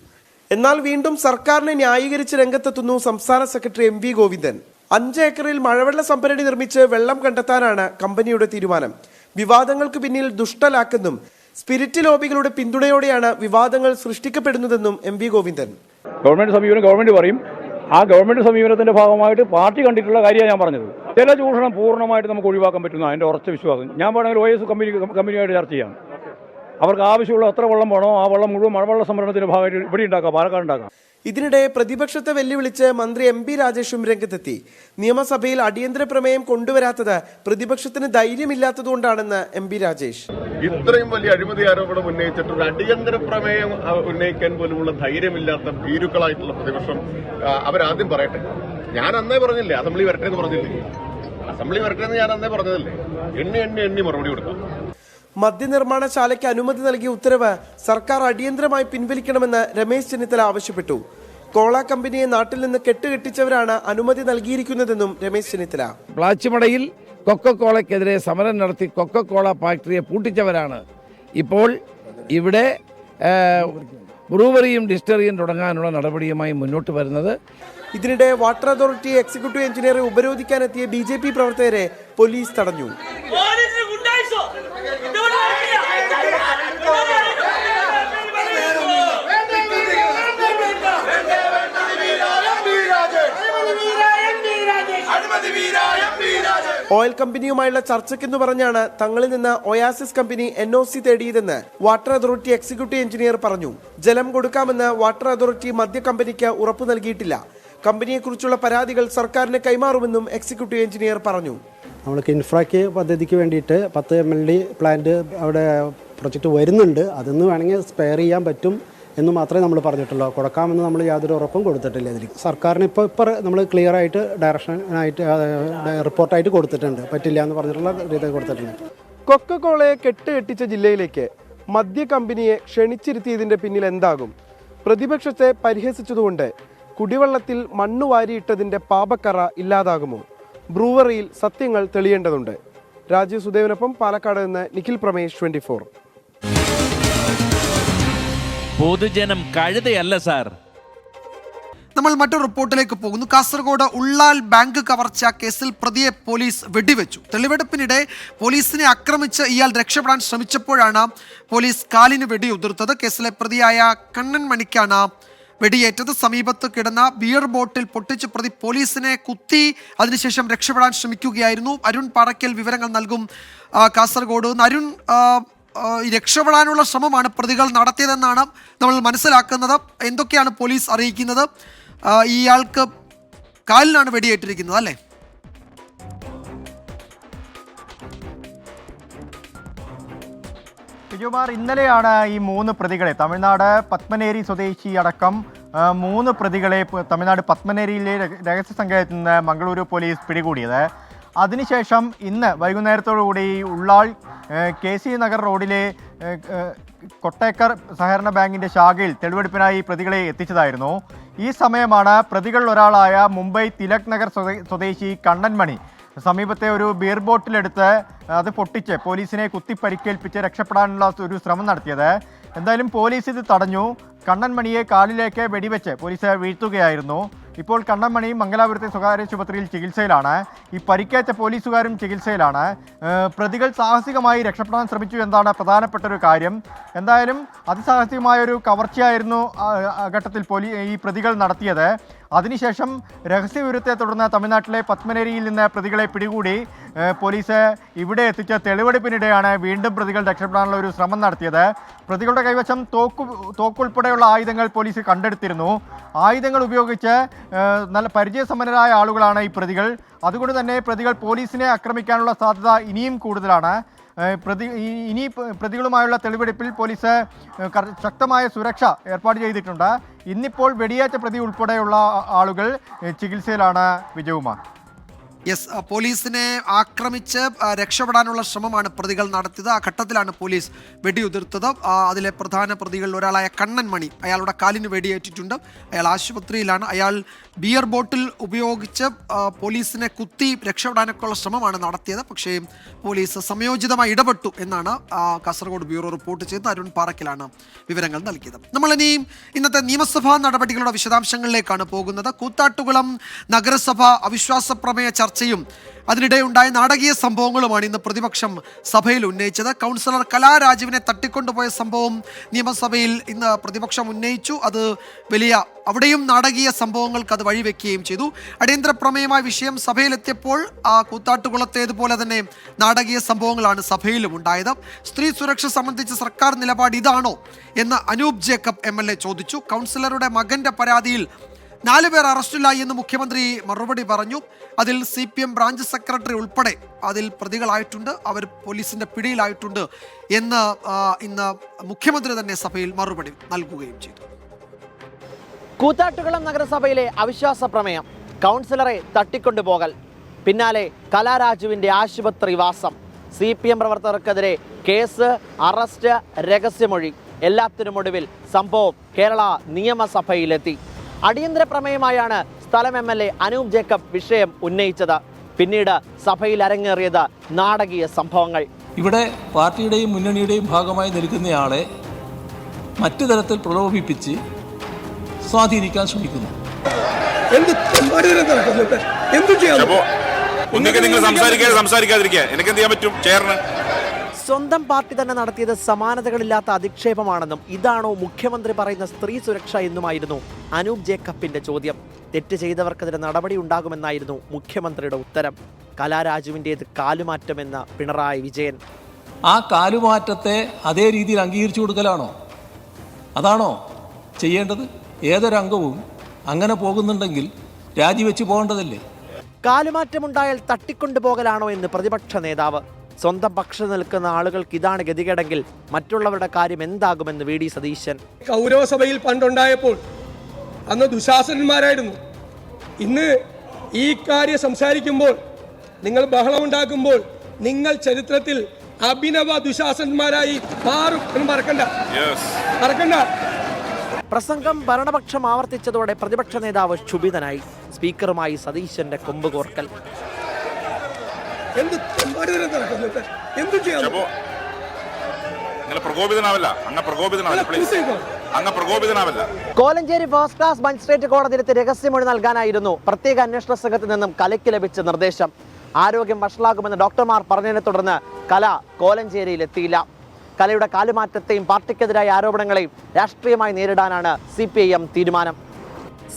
എന്നാൽ വീണ്ടും സർക്കാരിനെ ന്യായീകരിച്ച് രംഗത്തെത്തുന്നു സംസ്ഥാന സെക്രട്ടറി MV ഗോവിന്ദൻ. 5 ഏക്കറിൽ മഴവെള്ള സംഭരണി നിർമ്മിച്ച് വെള്ളം കണ്ടെത്താനാണ് കമ്പനിയുടെ തീരുമാനം. വിവാദങ്ങൾക്ക് പിന്നിൽ ദുഷ്ടലാക്കെന്നും സ്പിരിറ്റ് ലോബികളുടെ പിന്തുണയോടെയാണ് വിവാദങ്ങൾ സൃഷ്ടിക്കപ്പെടുന്നതെന്നും MV ഗോവിന്ദൻ. ഗവൺമെന്റ് സമീപനം ഗവൺമെന്റ് പറയും. ആ ഗവൺമെന്റ് സമീപനത്തിന്റെ ഭാഗമായിട്ട് പാർട്ടി കണ്ടിട്ടുള്ള കാര്യമാണ് ഞാൻ പറഞ്ഞത്. ചില ചൂഷണം പൂർണ്ണമായിട്ട് നമുക്ക് ഒഴിവാക്കാൻ പറ്റുന്ന എൻ്റെ ഉറച്ച വിശ്വാസം. ഞാൻ വേണമെങ്കിൽ OS കമ്പനിയായിട്ട് ചർച്ച ചെയ്യാം. അവർക്ക് ആവശ്യമുള്ള എത്ര വെള്ളം വേണോ ആ വെള്ളം മുഴുവൻ മഴവെള്ള സംഭരണത്തിന്റെ ഭാഗമായിട്ട് ഇവിടെ ഉണ്ടാക്കാം, പാലക്കാട് ഉണ്ടാക്കാം. ഇതിനിടെ പ്രതിപക്ഷത്തെ വെല്ലുവിളിച്ച് മന്ത്രി MB രാജേഷും രംഗത്തെത്തി. നിയമസഭയിൽ അടിയന്തര പ്രമേയം കൊണ്ടുവരാത്തത് പ്രതിപക്ഷത്തിന് ധൈര്യമില്ലാത്തതുകൊണ്ടാണെന്ന് MB രാജേഷ്. ഇത്രയും വലിയ അഴിമതി ആരോപണം ഉന്നയിച്ചിട്ട് ഒരു അടിയന്തര പ്രമേയം ഉന്നയിക്കാൻ പോലുമുള്ള ധൈര്യമില്ലാത്ത ഭീരുക്കളായിട്ടുള്ള പ്രതിപക്ഷം അവരാദ്യം പറയട്ടെ. ഞാൻ അന്നേ പറഞ്ഞില്ലേ അസംബ്ലി വരട്ടെ എന്ന് പറഞ്ഞില്ലേ? അസംബ്ലി വരട്ടെ എന്ന് ഞാൻ അന്നേ പറഞ്ഞതല്ലേ? എണ്ണി മറുപടി കൊടുക്കാം. മദ്യനിർമ്മാണശാലയ്ക്ക് അനുമതി നൽകിയ ഉത്തരവ് സർക്കാർ അടിയന്തരമായി പിൻവലിക്കണമെന്ന് രമേശ് ചെന്നിത്തല ആവശ്യപ്പെട്ടു. കോള കമ്പനിയെ നാട്ടിൽ നിന്ന് കെട്ടുകെട്ടിച്ചവരാണ് അനുമതി നൽകിയിരിക്കുന്നതെന്നും രമേശ് ചെന്നിത്തല. പ്ലാച്ചിമടയിൽ കൊക്കക്കോളയ്ക്കെതിരെ സമരം നടത്തി കൊക്കക്കോള ഫാക്ടറിയെ പൂട്ടിച്ചവരാണ് ഇപ്പോൾ ഇവിടെ ബ്രൂവറിയും ഡിസ്റ്ററിയും തുടങ്ങാനുള്ള നടപടിയുമായി മുന്നോട്ട് വരുന്നത്. ഇതിനിടെ വാട്ടർ അതോറിറ്റി എക്സിക്യൂട്ടീവ് എഞ്ചിനീയറെ ഉപരോധിക്കാനെത്തിയ BJP പ്രവർത്തകരെ പോലീസ് തടഞ്ഞു. ഓയിൽ കമ്പനിയുമായുള്ള ചർച്ചയ്ക്കെന്ന് പറഞ്ഞാണ് തങ്ങളിൽ നിന്ന് ഒയാസിസ് കമ്പനി NOC തേടിയതെന്ന് വാട്ടർ അതോറിറ്റി എക്സിക്യൂട്ടീവ് എഞ്ചിനീയർ പറഞ്ഞു. ജലം കൊടുക്കാമെന്ന് വാട്ടർ അതോറിറ്റി മദ്യ കമ്പനിക്ക് ഉറപ്പു നൽകിയിട്ടില്ല. കമ്പനിയെക്കുറിച്ചുള്ള പരാതികൾ സർക്കാരിന് കൈമാറുമെന്നും എക്സിക്യൂട്ടീവ് എഞ്ചിനീയർ പറഞ്ഞു. നമ്മൾക്ക് ഇൻഫ്രാക്ക് പദ്ധതിക്ക് വേണ്ടിയിട്ട് 10 MLD പ്ലാന്റ് അവിടെ പ്രൊജക്റ്റ് വരുന്നുണ്ട്. അതൊന്ന് വേണമെങ്കിൽ സ്പെയർ ചെയ്യാൻ പറ്റും എന്ന് മാത്രമേ നമ്മൾ പറഞ്ഞിട്ടുള്ളൂ. കൊടുക്കാമെന്ന് നമ്മൾ യാതൊരു ഉറപ്പും കൊടുത്തിട്ടില്ല. ഇതിൽ സർക്കാരിന് ഇപ്പോൾ നമ്മൾ ക്ലിയർ ആയിട്ട് ഡയറക്ഷനായിട്ട് റിപ്പോർട്ടായിട്ട് കൊടുത്തിട്ടുണ്ട്. പറ്റില്ല എന്ന് പറഞ്ഞിട്ടുള്ള രീതി കൊടുത്തിട്ടുണ്ട്. കൊക്കക്കോളയെ കെട്ടുകെട്ടിച്ച ജില്ലയിലേക്ക് മദ്യ കമ്പനിയെ ക്ഷണിച്ചിരുത്തിയതിൻ്റെ പിന്നിൽ എന്താകും? പ്രതിപക്ഷത്തെ പരിഹസിച്ചതുകൊണ്ട് കുടിവെള്ളത്തിൽ മണ്ണ് വാരിയിട്ടതിൻ്റെ പാപക്കറ ഇല്ലാതാകുമോ? ബ്രൂവറിയിൽ സത്യങ്ങൾ തെളിയേണ്ടതുണ്ട്. രാജീവ് സുദേവനൊപ്പം പാലക്കാട് നിന്ന് നിഖിൽ പ്രമേഷ്, 24. പൊതുജനം കഴുതയല്ല സാർ. നമ്മൾ മറ്റൊരു റിപ്പോർട്ടിലേക്ക് പോകുന്നു. കാസർഗോഡ് ഉള്ളാൽ ബാങ്ക് കവർച്ച കേസിൽ പ്രതിയെ പോലീസ് വെടിവെച്ചു. തെളിവെടുപ്പിനിടെ പോലീസിനെ ആക്രമിച്ച് ഇയാൾ രക്ഷപ്പെടാൻ ശ്രമിച്ചപ്പോഴാണ് പോലീസ് കാലിന് വെടിയുതിർത്തത്. കേസിലെ പ്രതിയായ കണ്ണൻ മണിക്കാണ് വെടിയേറ്റത്. സമീപത്ത് കിടന്ന ബിയർ ബോട്ടിൽ പൊട്ടിച്ച് പ്രതി പോലീസിനെ കുത്തി അതിനുശേഷം രക്ഷപ്പെടാൻ ശ്രമിക്കുകയായിരുന്നു. അരുൺ പാറയ്ക്കൽ വിവരങ്ങൾ നൽകും. കാസർഗോഡ് അരുൺ, രക്ഷപ്പെടാനുള്ള ശ്രമമാണ് പ്രതികൾ നടത്തിയതെന്നാണ് നമ്മൾ മനസ്സിലാക്കുന്നത്. എന്തൊക്കെയാണ് പോലീസ് അറിയിക്കുന്നത്? ഇയാൾക്ക് കാലിനാണ് വെടിയേറ്റിരിക്കുന്നത് അല്ലേ? വിജയകുമാർ, ഇന്നലെയാണ് ഈ 3 പ്രതികളെ തമിഴ്നാട് പത്മനേരി സ്വദേശി അടക്കം 3 പ്രതികളെ തമിഴ്നാട് പത്മനേരിയിലെ രഹസ്യ സംഘത്തിൽ നിന്ന് മംഗളൂരു പോലീസ് പിടികൂടിയത്. അതിനുശേഷം ഇന്ന് വൈകുന്നേരത്തോടുകൂടി ഉള്ളാൾ KC നഗർ റോഡിലെ കൊട്ടേക്കർ സഹകരണ ബാങ്കിൻ്റെ ശാഖയിൽ തെളിവെടുപ്പിനായി പ്രതികളെ എത്തിച്ചതായിരുന്നു. ഈ സമയമാണ് പ്രതികളിൽ ഒരാളായ മുംബൈ തിലക് നഗർ സ്വദേശി കണ്ണൻമണി സമീപത്തെ ഒരു ബിയർ ബോട്ടിലെടുത്ത് അത് പൊട്ടിച്ച് പോലീസിനെ കുത്തി പരിക്കേൽപ്പിച്ച് രക്ഷപ്പെടാനുള്ള ഒരു ശ്രമം നടത്തിയത്. എന്തായാലും പോലീസ് ഇത് തടഞ്ഞു. കണ്ണൻമണിയെ കാലിലേക്ക് വെടിവെച്ച് പോലീസ് വീഴ്ത്തുകയായിരുന്നു. ഇപ്പോൾ കണ്ണൻമണി മംഗലാപുരത്തെ സ്വകാര്യ ആശുപത്രിയിൽ ചികിത്സയിലാണ്. ഈ പരിക്കേറ്റ പോലീസുകാരും ചികിത്സയിലാണ്. പ്രതികൾ സാഹസികമായി രക്ഷപ്പെടാൻ ശ്രമിച്ചു എന്നതാണ് പ്രധാനപ്പെട്ട ഒരു കാര്യം. എന്തായാലും അതിസാഹസികമായ ഒരു കവർച്ചയായിരുന്നു ഘട്ടത്തിൽ ഈ പ്രതികൾ നടത്തിയത്. അതിനുശേഷം രഹസ്യവിവരത്തെ തുടർന്ന് തമിഴ്നാട്ടിലെ പത്മനേരിയിൽ നിന്ന് പ്രതികളെ പിടികൂടി പോലീസ് ഇവിടെ എത്തിച്ച തെളിവെടുപ്പിനിടെയാണ് വീണ്ടും പ്രതികൾ രക്ഷപ്പെടാനുള്ള ഒരു ശ്രമം നടത്തിയത്. പ്രതികളുടെ കൈവശം തോക്കുൾപ്പെടെയുള്ള ആയുധങ്ങൾ പോലീസ് കണ്ടെടുത്തിരുന്നു. ആയുധങ്ങൾ ഉപയോഗിച്ച് നല്ല പരിചയസമ്പന്നരായ ആളുകളാണ് ഈ പ്രതികൾ. അതുകൊണ്ട് തന്നെ പ്രതികൾ പോലീസിനെ ആക്രമിക്കാനുള്ള സാധ്യത ഇനിയും കൂടുതലാണ്. ഇനി പ്രതികളുമായുള്ള തെളിവെടുപ്പിൽ പോലീസ് ശക്തമായ സുരക്ഷ ഏർപ്പാട് ചെയ്തിട്ടുണ്ട്. ഇന്നിപ്പോൾ വെടിയേറ്റ പ്രതി ഉൾപ്പെടെയുള്ള ആളുകൾ ചികിത്സയിലാണ്. വിജയകുമാർ. യെസ്, പോലീസിനെ ആക്രമിച്ച് രക്ഷപ്പെടാനുള്ള ശ്രമമാണ് പ്രതികൾ നടത്തിയത്. ആ ഘട്ടത്തിലാണ് പോലീസ് വെടിയുതിർത്തത്. അതിലെ പ്രധാന പ്രതികളിൽ ഒരാളായ കണ്ണൻമണി, അയാളുടെ കാലിന് വെടിയേറ്റിട്ടുണ്ട്. അയാൾ ആശുപത്രിയിലാണ്. അയാൾ ബിയർ ബോട്ടിൽ ഉപയോഗിച്ച് പോലീസിനെ കുത്തി രക്ഷപ്പെടാനൊക്കെയുള്ള ശ്രമമാണ് നടത്തിയത്. പക്ഷേ പോലീസ് സമയോചിതമായി ഇടപെട്ടു എന്നാണ് കാസർഗോഡ് ബ്യൂറോ റിപ്പോർട്ട് ചെയ്തത്. അരുൺ പാറക്കിലാണ് വിവരങ്ങൾ നൽകിയത്. നമ്മളിനിയും ഇന്നത്തെ നിയമസഭാ നടപടികളുടെ വിശദാംശങ്ങളിലേക്കാണ് പോകുന്നത്. കൂത്താട്ടുകുളം നഗരസഭ അവിശ്വാസ പ്രമേയ ചർച്ചയും അതിനിടെ ഉണ്ടായ നാടകീയ സംഭവങ്ങളുമാണ് ഇന്ന് പ്രതിപക്ഷം സഭയിൽ ഉന്നയിച്ചത്. കൗൺസിലർ കലാരാജുവിനെ തട്ടിക്കൊണ്ടുപോയ സംഭവം നിയമസഭയിൽ ഇന്ന് പ്രതിപക്ഷം ഉന്നയിച്ചു. അത് അവിടെയും നാടകീയ സംഭവങ്ങൾക്ക് അത് വഴിവെക്കുകയും ചെയ്തു. അടിയന്തര പ്രമേയമായ വിഷയം സഭയിലെത്തിയപ്പോൾ കൂത്താട്ടുകുളത്തേതുപോലെ തന്നെ നാടകീയ സംഭവങ്ങളാണ് സഭയിലും ഉണ്ടായത്. സ്ത്രീ സുരക്ഷ സംബന്ധിച്ച സർക്കാർ നിലപാട് ഇതാണോ എന്ന് അനൂപ് ജേക്കബ് MLA ചോദിച്ചു. കൗൺസിലറുടെ മകന്റെ പരാതിയിൽ 4 പേർ അറസ്റ്റിലായി എന്ന് മുഖ്യമന്ത്രി മറുപടി പറഞ്ഞു. അതിൽ CPM ബ്രാഞ്ച് സെക്രട്ടറി ഉൾപ്പെടെ അതിൽ പ്രതികളായിട്ടുണ്ട്, അവർ പോലീസിന്റെ പിടിയിലായിട്ടുണ്ട് എന്ന് ഇന്ന് മുഖ്യമന്ത്രി തന്നെ സഭയിൽ മറുപടി നൽകുകയും ചെയ്തു. കൂത്താട്ടുകുളം നഗരസഭയിലെ അവിശ്വാസ പ്രമേയം, കൗൺസിലറെ തട്ടിക്കൊണ്ടുപോകൽ, പിന്നാലെ കലാരാജുവിന്റെ ആശുപത്രിവാസം, CPM പ്രവർത്തകർക്കെതിരെ കേസ്, അറസ്റ്റ്, രഹസ്യമൊഴി, എല്ലാത്തിനുമൊടുവിൽ സംഭവം കേരള നിയമസഭയിലെത്തി. അടിയന്തര പ്രമേയമായാണ് സ്ഥലം MLA അനൂപ് ജേക്കബ് വിഷയം ഉന്നയിച്ചത്. പിന്നീട് സഭയിൽ അരങ്ങേറിയത് നാടകീയ സംഭവങ്ങൾ. ഇവിടെ പാർട്ടിയുടെയും മുന്നണിയുടെയും ഭാഗമായി നിൽക്കുന്നയാളെ മറ്റു തരത്തിൽ പ്രലോഭിപ്പിച്ച് സ്വാധീനിക്കാൻ ശ്രമിക്കുന്നു. സ്വന്തം പാർട്ടി തന്നെ നടത്തിയത് സമാനതകളില്ലാത്ത അധിക്ഷേപമാണെന്നും ഇതാണോ മുഖ്യമന്ത്രി പറയുന്ന സ്ത്രീ സുരക്ഷ എന്നുമായിരുന്നു അനൂപ് ജേക്കബിന്റെ ചോദ്യം. തെറ്റ് ചെയ്തവർക്കെതിരെ നടപടി ഉണ്ടാകുമെന്നായിരുന്നു മുഖ്യമന്ത്രിയുടെ ഉത്തരം. കലാരാജുവിൻ്റേത് കാലുമാറ്റമെന്ന പിണറായി വിജയൻ. ആ കാലുമാറ്റത്തെ അതേ രീതിയിൽ അംഗീകരിച്ചു കൊടുക്കലാണോ? അതാണോ ചെയ്യേണ്ടത്? ഏതൊരംഗവും അങ്ങനെ പോകുന്നുണ്ടെങ്കിൽ രാജിവെച്ച് പോകേണ്ടതല്ലേ? കാലുമാറ്റമുണ്ടായാൽ തട്ടിക്കൊണ്ടുപോകലാണോ എന്ന് പ്രതിപക്ഷ നേതാവ്. സ്വന്തം പക്ഷം നിൽക്കുന്ന ആളുകൾക്ക് ഇതാണ് ഗതികേടെങ്കിൽ മറ്റുള്ളവരുടെ കാര്യം എന്താകുമെന്ന് VD സതീശൻ. കൗരവസഭയിൽ പണ്ടുണ്ടായപ്പോൾ അന്ന് ദുശാസനന്മാരായിരുന്നു. ഇന്ന് ഈ കാര്യം സംസാരിക്കുമ്പോൾ, നിങ്ങൾ ബഹളമുണ്ടാക്കുമ്പോൾ നിങ്ങൾ ചരിത്രത്തിൽ അഭിനവ ദുശാസന്മാരായി മാറും എന്ന് മറക്കണ്ട. പ്രസംഗം ഭരണപക്ഷം ആവർത്തിച്ചതോടെ പ്രതിപക്ഷ നേതാവ് ക്ഷുഭിതനായി. സ്പീക്കറുമായി സതീശന്റെ കൊമ്പ് കോർക്കൽ. കോലഞ്ചേരി ഫസ്റ്റ് ക്ലാസ് മജിസ്ട്രേറ്റ് കോടതിയിലെത്തി രഹസ്യമൊഴി നൽകാനായിരുന്നു പ്രത്യേക അന്വേഷണ സംഘത്തിൽ നിന്നും കലയ്ക്ക് ലഭിച്ച നിർദ്ദേശം. ആരോഗ്യം വഷളാകുമെന്ന് ഡോക്ടർമാർ പറഞ്ഞതിനെ തുടർന്ന് കല കോലഞ്ചേരിയിൽ എത്തിയില്ല. കലയുടെ കാലുമാറ്റത്തെയും പാർട്ടിക്കെതിരായ ആരോപണങ്ങളെയും രാഷ്ട്രീയമായി നേരിടാനാണ് CPIM തീരുമാനം.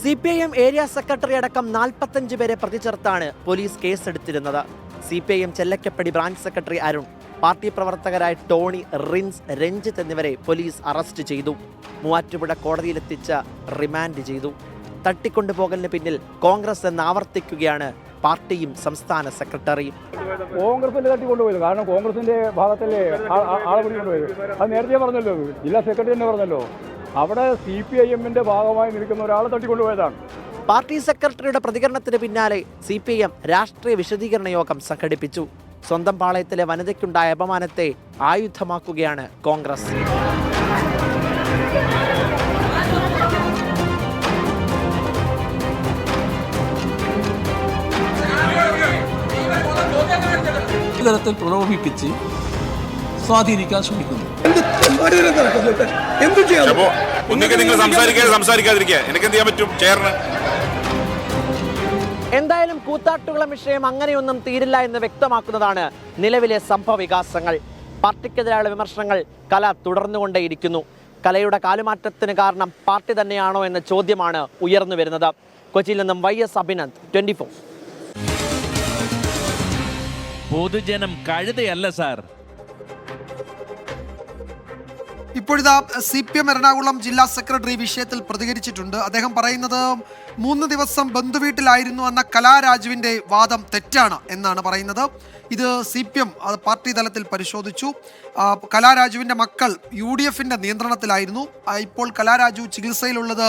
CPIM ഏരിയ സെക്രട്ടറി അടക്കം 45 പേരെ പ്രതി ചേർത്താണ് പോലീസ് കേസെടുത്തിരുന്നത്. CPIM Chellakkappady branch secretary Arun, party പ്രവർത്തകരായ ടോണി, റിൻസ്, രഞ്ജിത്ത് എന്നിവരെ പോലീസ് അറസ്റ്റ് ചെയ്തു. മൂവാറ്റുപുഴ കോടതിയിലെത്തിച്ച് റിമാൻഡ് ചെയ്തു. തട്ടിക്കൊണ്ടുപോകലിന് പിന്നിൽ കോൺഗ്രസ് എന്ന് ആവർത്തിക്കുകയാണ് പാർട്ടിയും സംസ്ഥാന സെക്രട്ടറിയും. കോൺഗ്രസിന്റെ തട്ടിക്കൊണ്ടുപോയത് കാരണം കോൺഗ്രസിന്റെ ഭാഗത്തല്ലേ ആളെ പിടിക്കൊണ്ടുപോയത്. അത് നേരത്തെ പറഞ്ഞല്ലോ, ജില്ലാ സെക്രട്ടറി തന്നെ പറഞ്ഞല്ലോ. അവിടെ CPIM-ന്റെ ഭാഗമായി നിൽക്കുന്ന ഒരാളെ തട്ടിക്കൊണ്ടുപോയതാണ്. പാർട്ടി സെക്രട്ടറിയുടെ പ്രതികരണത്തിന് പിന്നാലെ CPIM രാഷ്ട്രീയ വിശദീകരണ യോഗം സംഘടിപ്പിച്ചു. സ്വന്തം പാളയത്തിലെ വനിതയ്ക്കുണ്ടായ അപമാനത്തെ ആയുധമാക്കുകയാണ് കോൺഗ്രസ്. തരത്തിൽ പ്രലോഭിപ്പിച്ച് സ്വാധീനിക്കാൻ ശ്രമിക്കുന്നു. എന്തായാലും കൂത്താട്ടുകുളം വിഷയം അങ്ങനെയൊന്നും തീരില്ല എന്ന് വ്യക്തമാക്കുന്നതാണ് നിലവിലെ സംഭവ വികാസങ്ങൾ. പാർട്ടിക്കെതിരായുള്ള വിമർശനങ്ങൾ കല തുടർന്നുകൊണ്ടേയിരിക്കുന്നു. കലയുടെ കാലുമാറ്റത്തിന് കാരണം പാർട്ടി തന്നെയാണോ എന്ന ചോദ്യമാണ് ഉയർന്നു വരുന്നത്. കൊച്ചിയിൽ നിന്നും YS അഭിനന്ദ്, 24. പൊതുജനം കഴുതയല്ല സാർ. ഇപ്പോഴിതാ CPM എറണാകുളം ജില്ലാ സെക്രട്ടറി വിഷയത്തിൽ പ്രതികരിച്ചിട്ടുണ്ട്. അദ്ദേഹം പറയുന്നത് 3 ദിവസം ബന്ധുവീട്ടിലായിരുന്നു എന്ന കലാരാജുവിൻ്റെ വാദം തെറ്റാണ് എന്നാണ് പറയുന്നത്. ഇത് CPM പാർട്ടി തലത്തിൽ പരിശോധിച്ചു. കലാരാജുവിൻ്റെ മക്കൾ UDFന്റെ നിയന്ത്രണത്തിലായിരുന്നു. ഇപ്പോൾ കലാരാജു ചികിത്സയിലുള്ളത്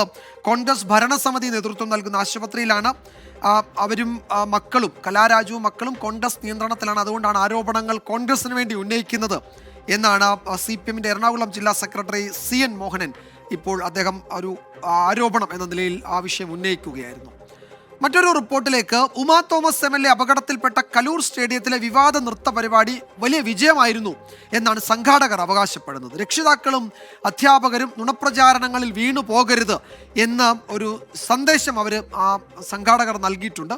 കോൺഗ്രസ് ഭരണസമിതി നേതൃത്വം നൽകുന്ന ആശുപത്രിയിലാണ്. അവരും മക്കളും കലാരാജുവും മക്കളും കോൺഗ്രസ് നിയന്ത്രണത്തിലാണ്. അതുകൊണ്ടാണ് ആരോപണങ്ങൾ കോൺഗ്രസിന് വേണ്ടി ഉന്നയിക്കുന്നത് എന്നാണ് CPMന്റെ എറണാകുളം ജില്ലാ സെക്രട്ടറി CN മോഹനൻ ഇപ്പോൾ അദ്ദേഹം ഒരു ആരോപണം എന്ന നിലയിൽ ആ വിഷയം ഉന്നയിക്കുകയായിരുന്നു. മറ്റൊരു റിപ്പോർട്ടിലേക്ക്, ഉമാ തോമസ് MLA അപകടത്തിൽപ്പെട്ട കലൂർ സ്റ്റേഡിയത്തിലെ വിവാദ നൃത്ത പരിപാടി വലിയ വിജയമായിരുന്നു എന്നാണ് സംഘാടകർ അവകാശപ്പെടുന്നത്. രക്ഷിതാക്കളും അധ്യാപകരും നുണപ്രചാരണങ്ങളിൽ വീണു പോകരുത് എന്ന ഒരു സന്ദേശം ആ സംഘാടകർ നൽകിയിട്ടുണ്ട്.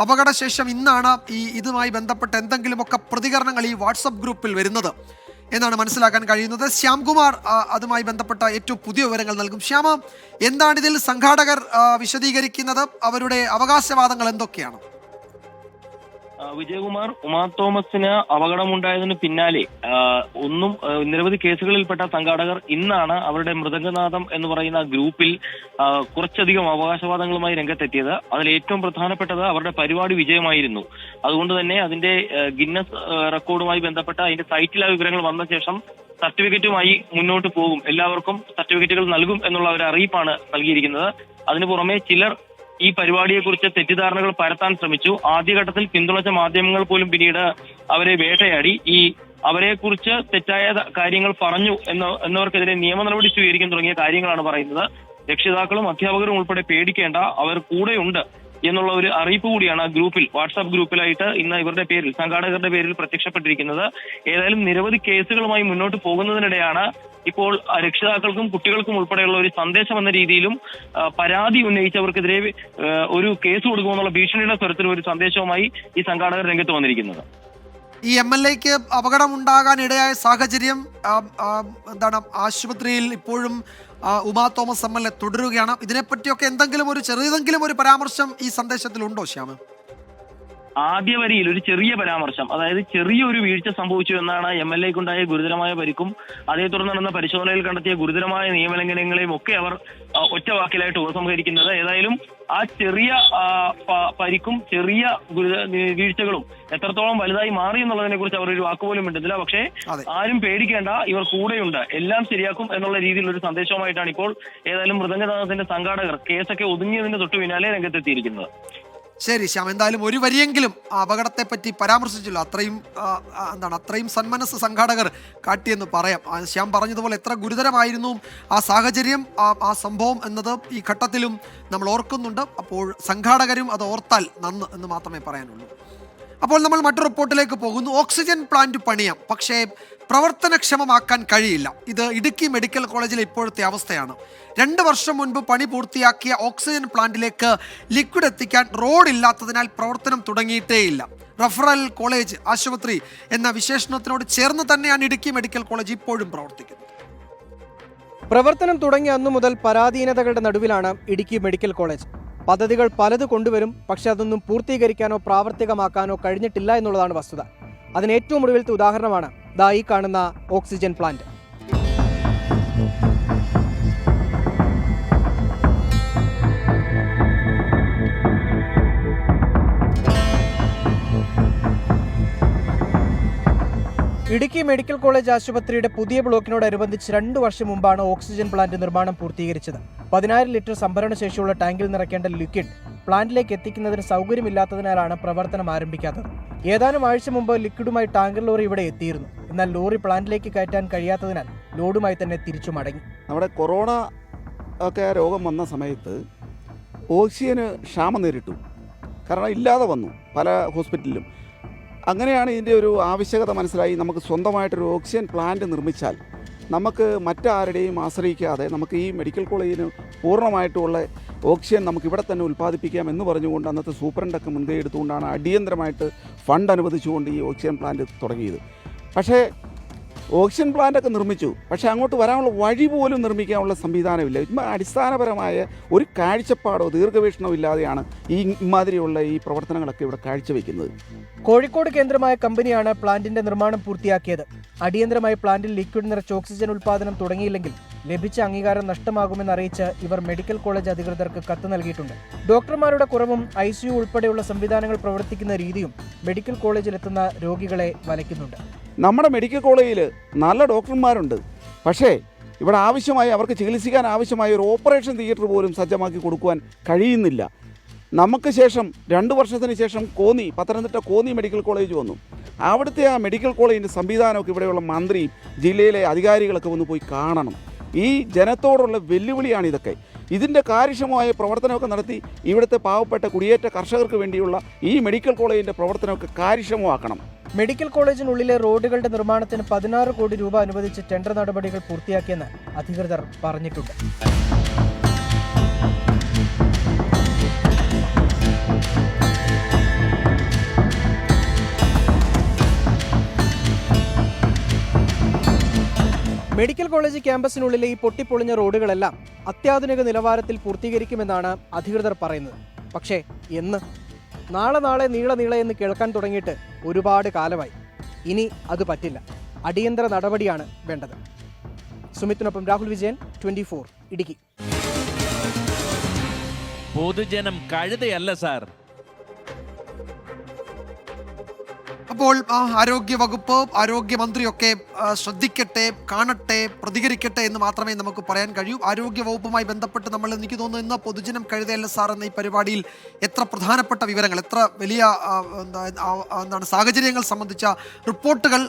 അപകടശേഷം ഇന്നാണ് ഇതുമായി ബന്ധപ്പെട്ട എന്തെങ്കിലുമൊക്കെ പ്രതികരണങ്ങൾ ഈ വാട്സപ്പ് ഗ്രൂപ്പിൽ വരുന്നത് എന്നാണ് മനസ്സിലാക്കാൻ കഴിയുന്നത്. ശ്യാംകുമാർ അതുമായി ബന്ധപ്പെട്ട ഏറ്റവും പുതിയ വിവരങ്ങൾ നൽകും. ശ്യാമ, എന്താണിതിൽ സംഘാടകർ വിശദീകരിക്കുന്നത്? അവരുടെ അവകാശവാദങ്ങൾ എന്തൊക്കെയാണ്? വിജയകുമാർ, ഉമാ തോമസിന് അപകടമുണ്ടായതിനു പിന്നാലെ നിരവധി കേസുകളിൽപ്പെട്ട സംഘാടകർ ഇന്നാണ് അവരുടെ മൃദംഗനാഥം എന്ന് പറയുന്ന ഗ്രൂപ്പിൽ കുറച്ചധികം അവകാശവാദങ്ങളുമായി രംഗത്തെത്തിയത്. അതിൽ ഏറ്റവും പ്രധാനപ്പെട്ടത് അവരുടെ പരിപാടി വിജയമായിരുന്നു. അതുകൊണ്ട് തന്നെ അതിന്റെ ഗിന്നസ് റെക്കോർഡുമായി ബന്ധപ്പെട്ട അതിന്റെ സൈറ്റിലെ വിവരങ്ങൾ വന്ന ശേഷം സർട്ടിഫിക്കറ്റുമായി മുന്നോട്ട് പോകും, എല്ലാവർക്കും സർട്ടിഫിക്കറ്റുകൾ നൽകും എന്നുള്ള ഒരു അറിയിപ്പാണ് നൽകിയിരിക്കുന്നത്. അതിനു പുറമെ ചിലർ ഈ പരിപാടിയെക്കുറിച്ച് തെറ്റിദ്ധാരണകൾ പരത്താൻ ശ്രമിച്ചു. ആദ്യഘട്ടത്തിൽ പിന്തുണച്ച മാധ്യമങ്ങൾ പോലും പിന്നീട് അവരെ വേട്ടയാടി അവരെക്കുറിച്ച് തെറ്റായ കാര്യങ്ങൾ പറഞ്ഞു എന്നവർക്കെതിരെ നിയമ നടപടി സ്വീകരിക്കാൻ തുടങ്ങിയ കാര്യങ്ങളാണ് പറയുന്നത്. രക്ഷിതാക്കളും അധ്യാപകരും ഉൾപ്പെടെ പേടിക്കേണ്ട, അവർ കൂടെയുണ്ട് എന്നുള്ള ഒരു അറിയിപ്പ് കൂടിയാണ് വാട്സാപ്പ് ഗ്രൂപ്പിലായിട്ട് ഇന്ന് ഇവരുടെ പേരിൽ, സംഘാടകരുടെ പേരിൽ പ്രത്യക്ഷപ്പെട്ടിരിക്കുന്നത്. ഏതായാലും നിരവധി കേസുകളുമായി മുന്നോട്ട് പോകുന്നതിനിടെയാണ് ഇപ്പോൾ രക്ഷിതാക്കൾക്കും കുട്ടികൾക്കും ഉൾപ്പെടെയുള്ള ഒരു സന്ദേശം എന്ന രീതിയിലും പരാതി ഉന്നയിച്ചവർക്കെതിരെ ഒരു കേസ് കൊടുക്കുമെന്നുള്ള ഭീഷണിയുടെ സ്വരത്തിലും ഒരു സന്ദേശവുമായി ഈ സംഘാടകർ രംഗത്ത് വന്നിരിക്കുന്നത്. ഈ MLAക്ക് അപകടം ഉണ്ടാകാൻ ഇടയായ സാഹചര്യം എന്താണ്? ആശുപത്രിയിൽ ഇപ്പോഴും ഉമാ തോമസ് MLA തുടരുകയാണ്. ഇതിനെപ്പറ്റിയൊക്കെ ചെറിയതെങ്കിലും ഒരു പരാമർശം ഈ സന്ദേശത്തിലുണ്ടോ ശ്യാമ? ആദ്യ വരിയിൽ ഒരു ചെറിയ പരാമർശം, അതായത് ചെറിയൊരു വീഴ്ച സംഭവിച്ചു എന്നാണ് MLAക്കുണ്ടായ ഗുരുതരമായ പരിക്കും അതേ തുടർന്ന് നടന്ന പരിശോധനയിൽ കണ്ടെത്തിയ ഗുരുതരമായ നിയമലംഘനങ്ങളെയും ഒക്കെ അവർ ഒറ്റ വാക്കിലായിട്ട് ഉപസംഹരിക്കുന്നത്. ഏതായാലും ആ ചെറിയ പരിക്കും ചെറിയ വീഴ്ചകളും എത്രത്തോളം വലുതായി മാറി എന്നുള്ളതിനെ കുറിച്ച് അവർ ഒരു വാക്കുപോലും മിണ്ടുന്നില്ല. പക്ഷേ ആരും പേടിക്കേണ്ട, ഇവർ കൂടെയുണ്ട്, എല്ലാം ശരിയാക്കും എന്നുള്ള രീതിയിലുള്ള ഒരു സന്ദേശവുമായിട്ടാണ് ഇപ്പോൾ ഏതായാലും മൃദംഗനാഥത്തിന്റെ സംഘാടകർ കേസൊക്കെ ഒതുങ്ങിയതിന്റെ തൊട്ടു പിന്നാലെ രംഗത്തെത്തിയിരിക്കുന്നത്. ശരി ശ്യാം, എന്തായാലും ഒരു വരിയെങ്കിലും ആ അപകടത്തെ പറ്റി പരാമർശിച്ചല്ലോ. അത്രയും സന്മനസ് സംഘാടകർ കാട്ടിയെന്ന് പറയാം. ശ്യാം പറഞ്ഞതുപോലെ എത്ര ഗുരുതരമായിരുന്നു ആ സാഹചര്യം, ആ സംഭവം എന്നത് ഈ ഘട്ടത്തിലും നമ്മൾ ഓർക്കുന്നുണ്ട്. അപ്പോൾ സംഘാടകരും അത് ഓർത്താൽ നന്ന് എന്ന് മാത്രമേ പറയാനുള്ളൂ. അപ്പോൾ നമ്മൾ മറ്റൊരു റിപ്പോർട്ടിലേക്ക് പോകുന്നു. ഓക്സിജൻ പ്ലാന്റ് പണിയാം, പക്ഷേ പ്രവർത്തനക്ഷമമാക്കാൻ കഴിയില്ല. ഇത് ഇടുക്കി മെഡിക്കൽ കോളേജിലെ ഇപ്പോഴത്തെ അവസ്ഥയാണ്. 2 വർഷം മുൻപ് പണി പൂർത്തിയാക്കിയ ഓക്സിജൻ പ്ലാന്റിലേക്ക് ലിക്വിഡ് എത്തിക്കാൻ റോഡ് ഇല്ലാത്തതിനാൽ പ്രവർത്തനം തുടങ്ങിയിട്ടേയില്ല. റഫറൽ കോളേജ് ആശുപത്രി എന്ന വിശേഷണത്തിനോട് ചേർന്ന് തന്നെയാണ് ഇടുക്കി മെഡിക്കൽ കോളേജ് ഇപ്പോഴും പ്രവർത്തിക്കുന്നത്. പ്രവർത്തനം തുടങ്ങിയ അന്നു മുതൽ പരാധീനതകളുടെ നടുവിലാണ് ഇടുക്കി മെഡിക്കൽ കോളേജ്. പദ്ധതികൾ പലത് കൊണ്ടുവരും, പക്ഷെ അതൊന്നും പൂർത്തീകരിക്കാനോ പ്രാവർത്തികമാക്കാനോ കഴിഞ്ഞിട്ടില്ല എന്നുള്ളതാണ് വസ്തുത. അതിന് ഏറ്റവും ഒടുവിലത്തെ ഉദാഹരണമാണ് ഈ കാണുന്ന oxygen plant. Idukki medical college ആശുപത്രിയുടെ പുതിയ ബ്ലോക്കിനോടനുബന്ധിച്ച് 2 വർഷം മുമ്പാണ് ഓക്സിജൻ പ്ലാന്റ് നിർമ്മാണം പൂർത്തീകരിച്ചത്. 10,000 ലിറ്റർ സംഭരണ ശേഷിയുള്ള ടാങ്കിൽ നിറയ്ക്കേണ്ട ലിക്വിഡ് പ്ലാന്റിലേക്ക് എത്തിക്കുന്നതിന് സൗകര്യമില്ലാത്തതിനാലാണ് പ്രവർത്തനം ആരംഭിക്കാത്തത്. ഏതാനും ആഴ്ച മുമ്പ് ലിക്വിഡുമായി ടാങ്കർ ലോറി ഇവിടെ എത്തിയിരുന്നു. എന്നാൽ ലോറി പ്ലാന്റിലേക്ക് കയറ്റാൻ കഴിയാത്തതിനാൽ ലോഡുമായി തന്നെ തിരിച്ചു മടങ്ങി. നമ്മുടെ കൊറോണ ഒക്കെ രോഗം വന്ന സമയത്ത് ഓക്സിജന് ക്ഷാമം നേരിട്ടു. കാരണം ഇല്ലാതെ വന്നു പല ഹോസ്പിറ്റലിലും. അങ്ങനെയാണ് ഇതിൻ്റെ ഒരു ആവശ്യകത മനസ്സിലായി. നമുക്ക് സ്വന്തമായിട്ടൊരു ഓക്സിജൻ പ്ലാന്റ് നിർമ്മിച്ചാൽ നമുക്ക് മറ്റാരുടെയും ആശ്രയിക്കാതെ നമുക്ക് ഈ മെഡിക്കൽ കോളേജിന് പൂർണ്ണമായിട്ടുള്ള ഓക്സിജൻ നമുക്ക് ഇവിടെ തന്നെ ഉൽപ്പാദിപ്പിക്കാം എന്ന് പറഞ്ഞുകൊണ്ട് അന്നത്തെ സൂപ്രണ്ടൊക്കെ മുൻകൈ എടുത്തുകൊണ്ടാണ് അടിയന്തരമായിട്ട് ഫണ്ട് അനുവദിച്ചുകൊണ്ട് ഈ ഓക്സിജൻ പ്ലാന്റ് തുടങ്ങിയത്. പക്ഷേ ഓക്സിജൻ പ്ലാന്റൊക്കെ നിർമ്മിച്ചു. പക്ഷേ അങ്ങോട്ട് വരാനുള്ള വഴി പോലും നിർമ്മിക്കാനുള്ള സംവിധാനമില്ല. അടിസ്ഥാനപരമായ ഒരു കാഴ്ചപ്പാടോ ദീർഘവീക്ഷണമോ ഇല്ലാതെയാണ് ഇമാതിരിയുള്ള ഈ പ്രവർത്തനങ്ങളൊക്കെ ഇവിടെ കാഴ്ചവെക്കുന്നത്. കോഴിക്കോട് കേന്ദ്രമായ കമ്പനിയാണ് പ്ലാന്റിന്റെ നിർമ്മാണം പൂർത്തിയാക്കിയത്. അടിയന്തരമായി പ്ലാന്റിൽ ലിക്വിഡ് നിറച്ച് ഓക്സിജൻ ഉൽപ്പാദനം തുടങ്ങിയില്ലെങ്കിൽ ലഭിച്ച അംഗീകാരം നഷ്ടമാകുമെന്നറിയിച്ച് ഇവർ മെഡിക്കൽ കോളേജ് അധികൃതർക്ക് കത്ത് നൽകിയിട്ടുണ്ട്. ഡോക്ടർമാരുടെ കുറവും ICU ഉൾപ്പെടെയുള്ള സംവിധാനങ്ങൾ പ്രവർത്തിക്കുന്ന രീതിയും മെഡിക്കൽ കോളേജിലെത്തുന്ന രോഗികളെ വലയ്ക്കുന്നുണ്ട്. നമ്മുടെ മെഡിക്കൽ കോളേജിൽ നല്ല ഡോക്ടർമാരുണ്ട്. പക്ഷേ ഇവിടെ ആവശ്യമായി അവർക്ക് ചികിത്സിക്കാൻ ആവശ്യമായ ഒരു ഓപ്പറേഷൻ തിയേറ്റർ പോലും സജ്ജമാക്കി കൊടുക്കുവാൻ കഴിയുന്നില്ല. നമുക്ക് ശേഷം 2 വർഷത്തിന് ശേഷം പത്തനംതിട്ട കോന്നി മെഡിക്കൽ കോളേജ് വന്നു. അവിടുത്തെ ആ മെഡിക്കൽ കോളേജിൻ്റെ സംവിധാനമൊക്കെ ഇവിടെയുള്ള മന്ത്രിയും ജില്ലയിലെ അധികാരികളൊക്കെ ഒന്ന് പോയി കാണണം. ഈ ജനത്തോടുള്ള വെല്ലുവിളിയാണ് ഇതൊക്കെ. ഇതിൻ്റെ കാര്യക്ഷമമായ പ്രവർത്തനമൊക്കെ നടത്തി ഇവിടുത്തെ പാവപ്പെട്ട കുടിയേറ്റ കർഷകർക്ക് വേണ്ടിയുള്ള ഈ മെഡിക്കൽ കോളേജിൻ്റെ പ്രവർത്തനമൊക്കെ കാര്യക്ഷമമാക്കണം. മെഡിക്കൽ കോളേജിനുള്ളിലെ റോഡുകളുടെ നിർമ്മാണത്തിന് 16 കോടി രൂപ അനുവദിച്ച് ടെൻഡർ നടപടികൾ പൂർത്തിയാക്കിയെന്ന് അധികൃതർ പറഞ്ഞിട്ടുണ്ട്. മെഡിക്കൽ കോളേജ് ക്യാമ്പസിനുള്ളിലെ ഈ പൊട്ടിപ്പൊളിഞ്ഞ റോഡുകളെല്ലാം അത്യാധുനിക നിലവാരത്തിൽ പൂർത്തീകരിക്കുമെന്നാണ് അധികൃതർ പറയുന്നത്. പക്ഷേ എന്ന്? നാളെ നീള എന്ന് കേൾക്കാൻ തുടങ്ങിയിട്ട് ഒരുപാട് കാലമായി. ഇനി അത് പറ്റില്ല. അടിയന്തര നടപടിയാണ് വേണ്ടത്. സുമിത്തിനൊപ്പം രാഹുൽ വിജയൻ, 24 ഇടുക്കി. പൊതുജനം കഴുതയല്ല സാർ. അപ്പോൾ ആരോഗ്യ വകുപ്പ്, ആരോഗ്യമന്ത്രിയൊക്കെ ശ്രദ്ധിക്കട്ടെ, കാണട്ടെ, പ്രതികരിക്കട്ടെ എന്ന് മാത്രമേ നമുക്ക് പറയാൻ കഴിയൂ. ആരോഗ്യ വകുപ്പുമായി ബന്ധപ്പെട്ട് നമ്മൾ, എനിക്ക് തോന്നുന്നു, ഇന്ന് പൊതുജനം കഴുതയല്ല സാർ എന്ന ഈ പരിപാടിയിൽ എത്ര പ്രധാനപ്പെട്ട വിവരങ്ങൾ, എത്ര വലിയ സാഹചര്യങ്ങൾ സംബന്ധിച്ച റിപ്പോർട്ടുകൾ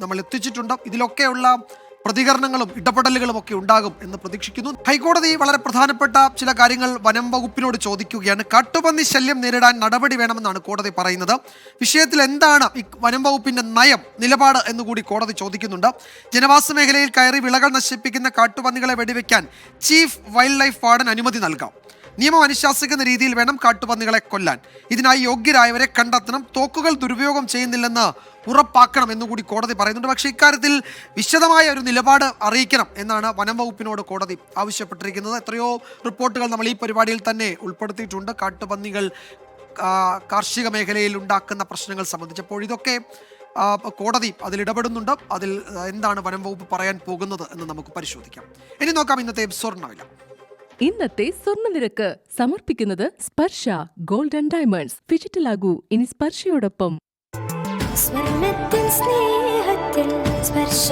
നമ്മൾ എത്തിച്ചിട്ടുണ്ട്. ഇതിലൊക്കെയുള്ള പ്രതികരണങ്ങളും ഇടപെടലുകളും ഒക്കെ ഉണ്ടാകും എന്ന് പ്രതീക്ഷിക്കുന്നു. ഹൈക്കോടതി വളരെ പ്രധാനപ്പെട്ട ചില കാര്യങ്ങൾ വനം വകുപ്പിനോട് ചോദിക്കുകയാണ്. കാട്ടുപന്നി ശല്യം നേരിടാൻ നടപടി വേണമെന്നാണ് കോടതി പറയുന്നത്. വിഷയത്തിൽ എന്താണ് ഈ വനം വകുപ്പിന്റെ നിലപാട് എന്നുകൂടി കോടതി ചോദിക്കുന്നുണ്ട്. ജനവാസ മേഖലയിൽ കയറി വിളകൾ നശിപ്പിക്കുന്ന കാട്ടുപന്നികളെ വെടിവെക്കാൻ ചീഫ് വൈൽഡ് ലൈഫ് വാർഡൻ അനുമതി നൽകാം. നിയമം അനുശാസിക്കുന്ന രീതിയിൽ വേണം കാട്ടുപന്നികളെ കൊല്ലാൻ. ഇതിനായി യോഗ്യരായവരെ കണ്ടെത്തണം. തോക്കുകൾ ദുരുപയോഗം ചെയ്യുന്നില്ലെന്ന് ഉറപ്പാക്കണം എന്നുകൂടി കോടതി പറയുന്നുണ്ട്. പക്ഷേ ഇക്കാര്യത്തിൽ വിശദമായ ഒരു നിലപാട് അറിയിക്കണം എന്നാണ് വനം വകുപ്പിനോട് കോടതി ആവശ്യപ്പെട്ടിരിക്കുന്നത്. എത്രയോ റിപ്പോർട്ടുകൾ നമ്മൾ ഈ പരിപാടിയിൽ തന്നെ ഉൾപ്പെടുത്തിയിട്ടുണ്ട്. കാട്ടുപന്നികൾ കാർഷിക മേഖലയിൽ ഉണ്ടാക്കുന്ന പ്രശ്നങ്ങൾ സംബന്ധിച്ചപ്പോൾ ഇതൊക്കെ കോടതി അതിൽ ഇടപെടുന്നുണ്ട്. അതിൽ എന്താണ് വനം വകുപ്പ് പറയാൻ പോകുന്നത് എന്ന് നമുക്ക് പരിശോധിക്കാം. ഇനി നോക്കാം ഇന്നത്തെ സ്വർണ്ണവില. ഇന്നത്തെ സ്വർണ്ണനിരക്ക് സമർപ്പിക്കുന്നത് സ്പർശ ഗോൾഡ് ആൻഡ് ഡയമണ്ട്സ്. ഫിജിറ്റലാകൂ ഇനി സ്പർശയോടൊപ്പം. സ്വർണ്ണത്തിൽ സ്നേഹത്തിൽ സ്പർശ.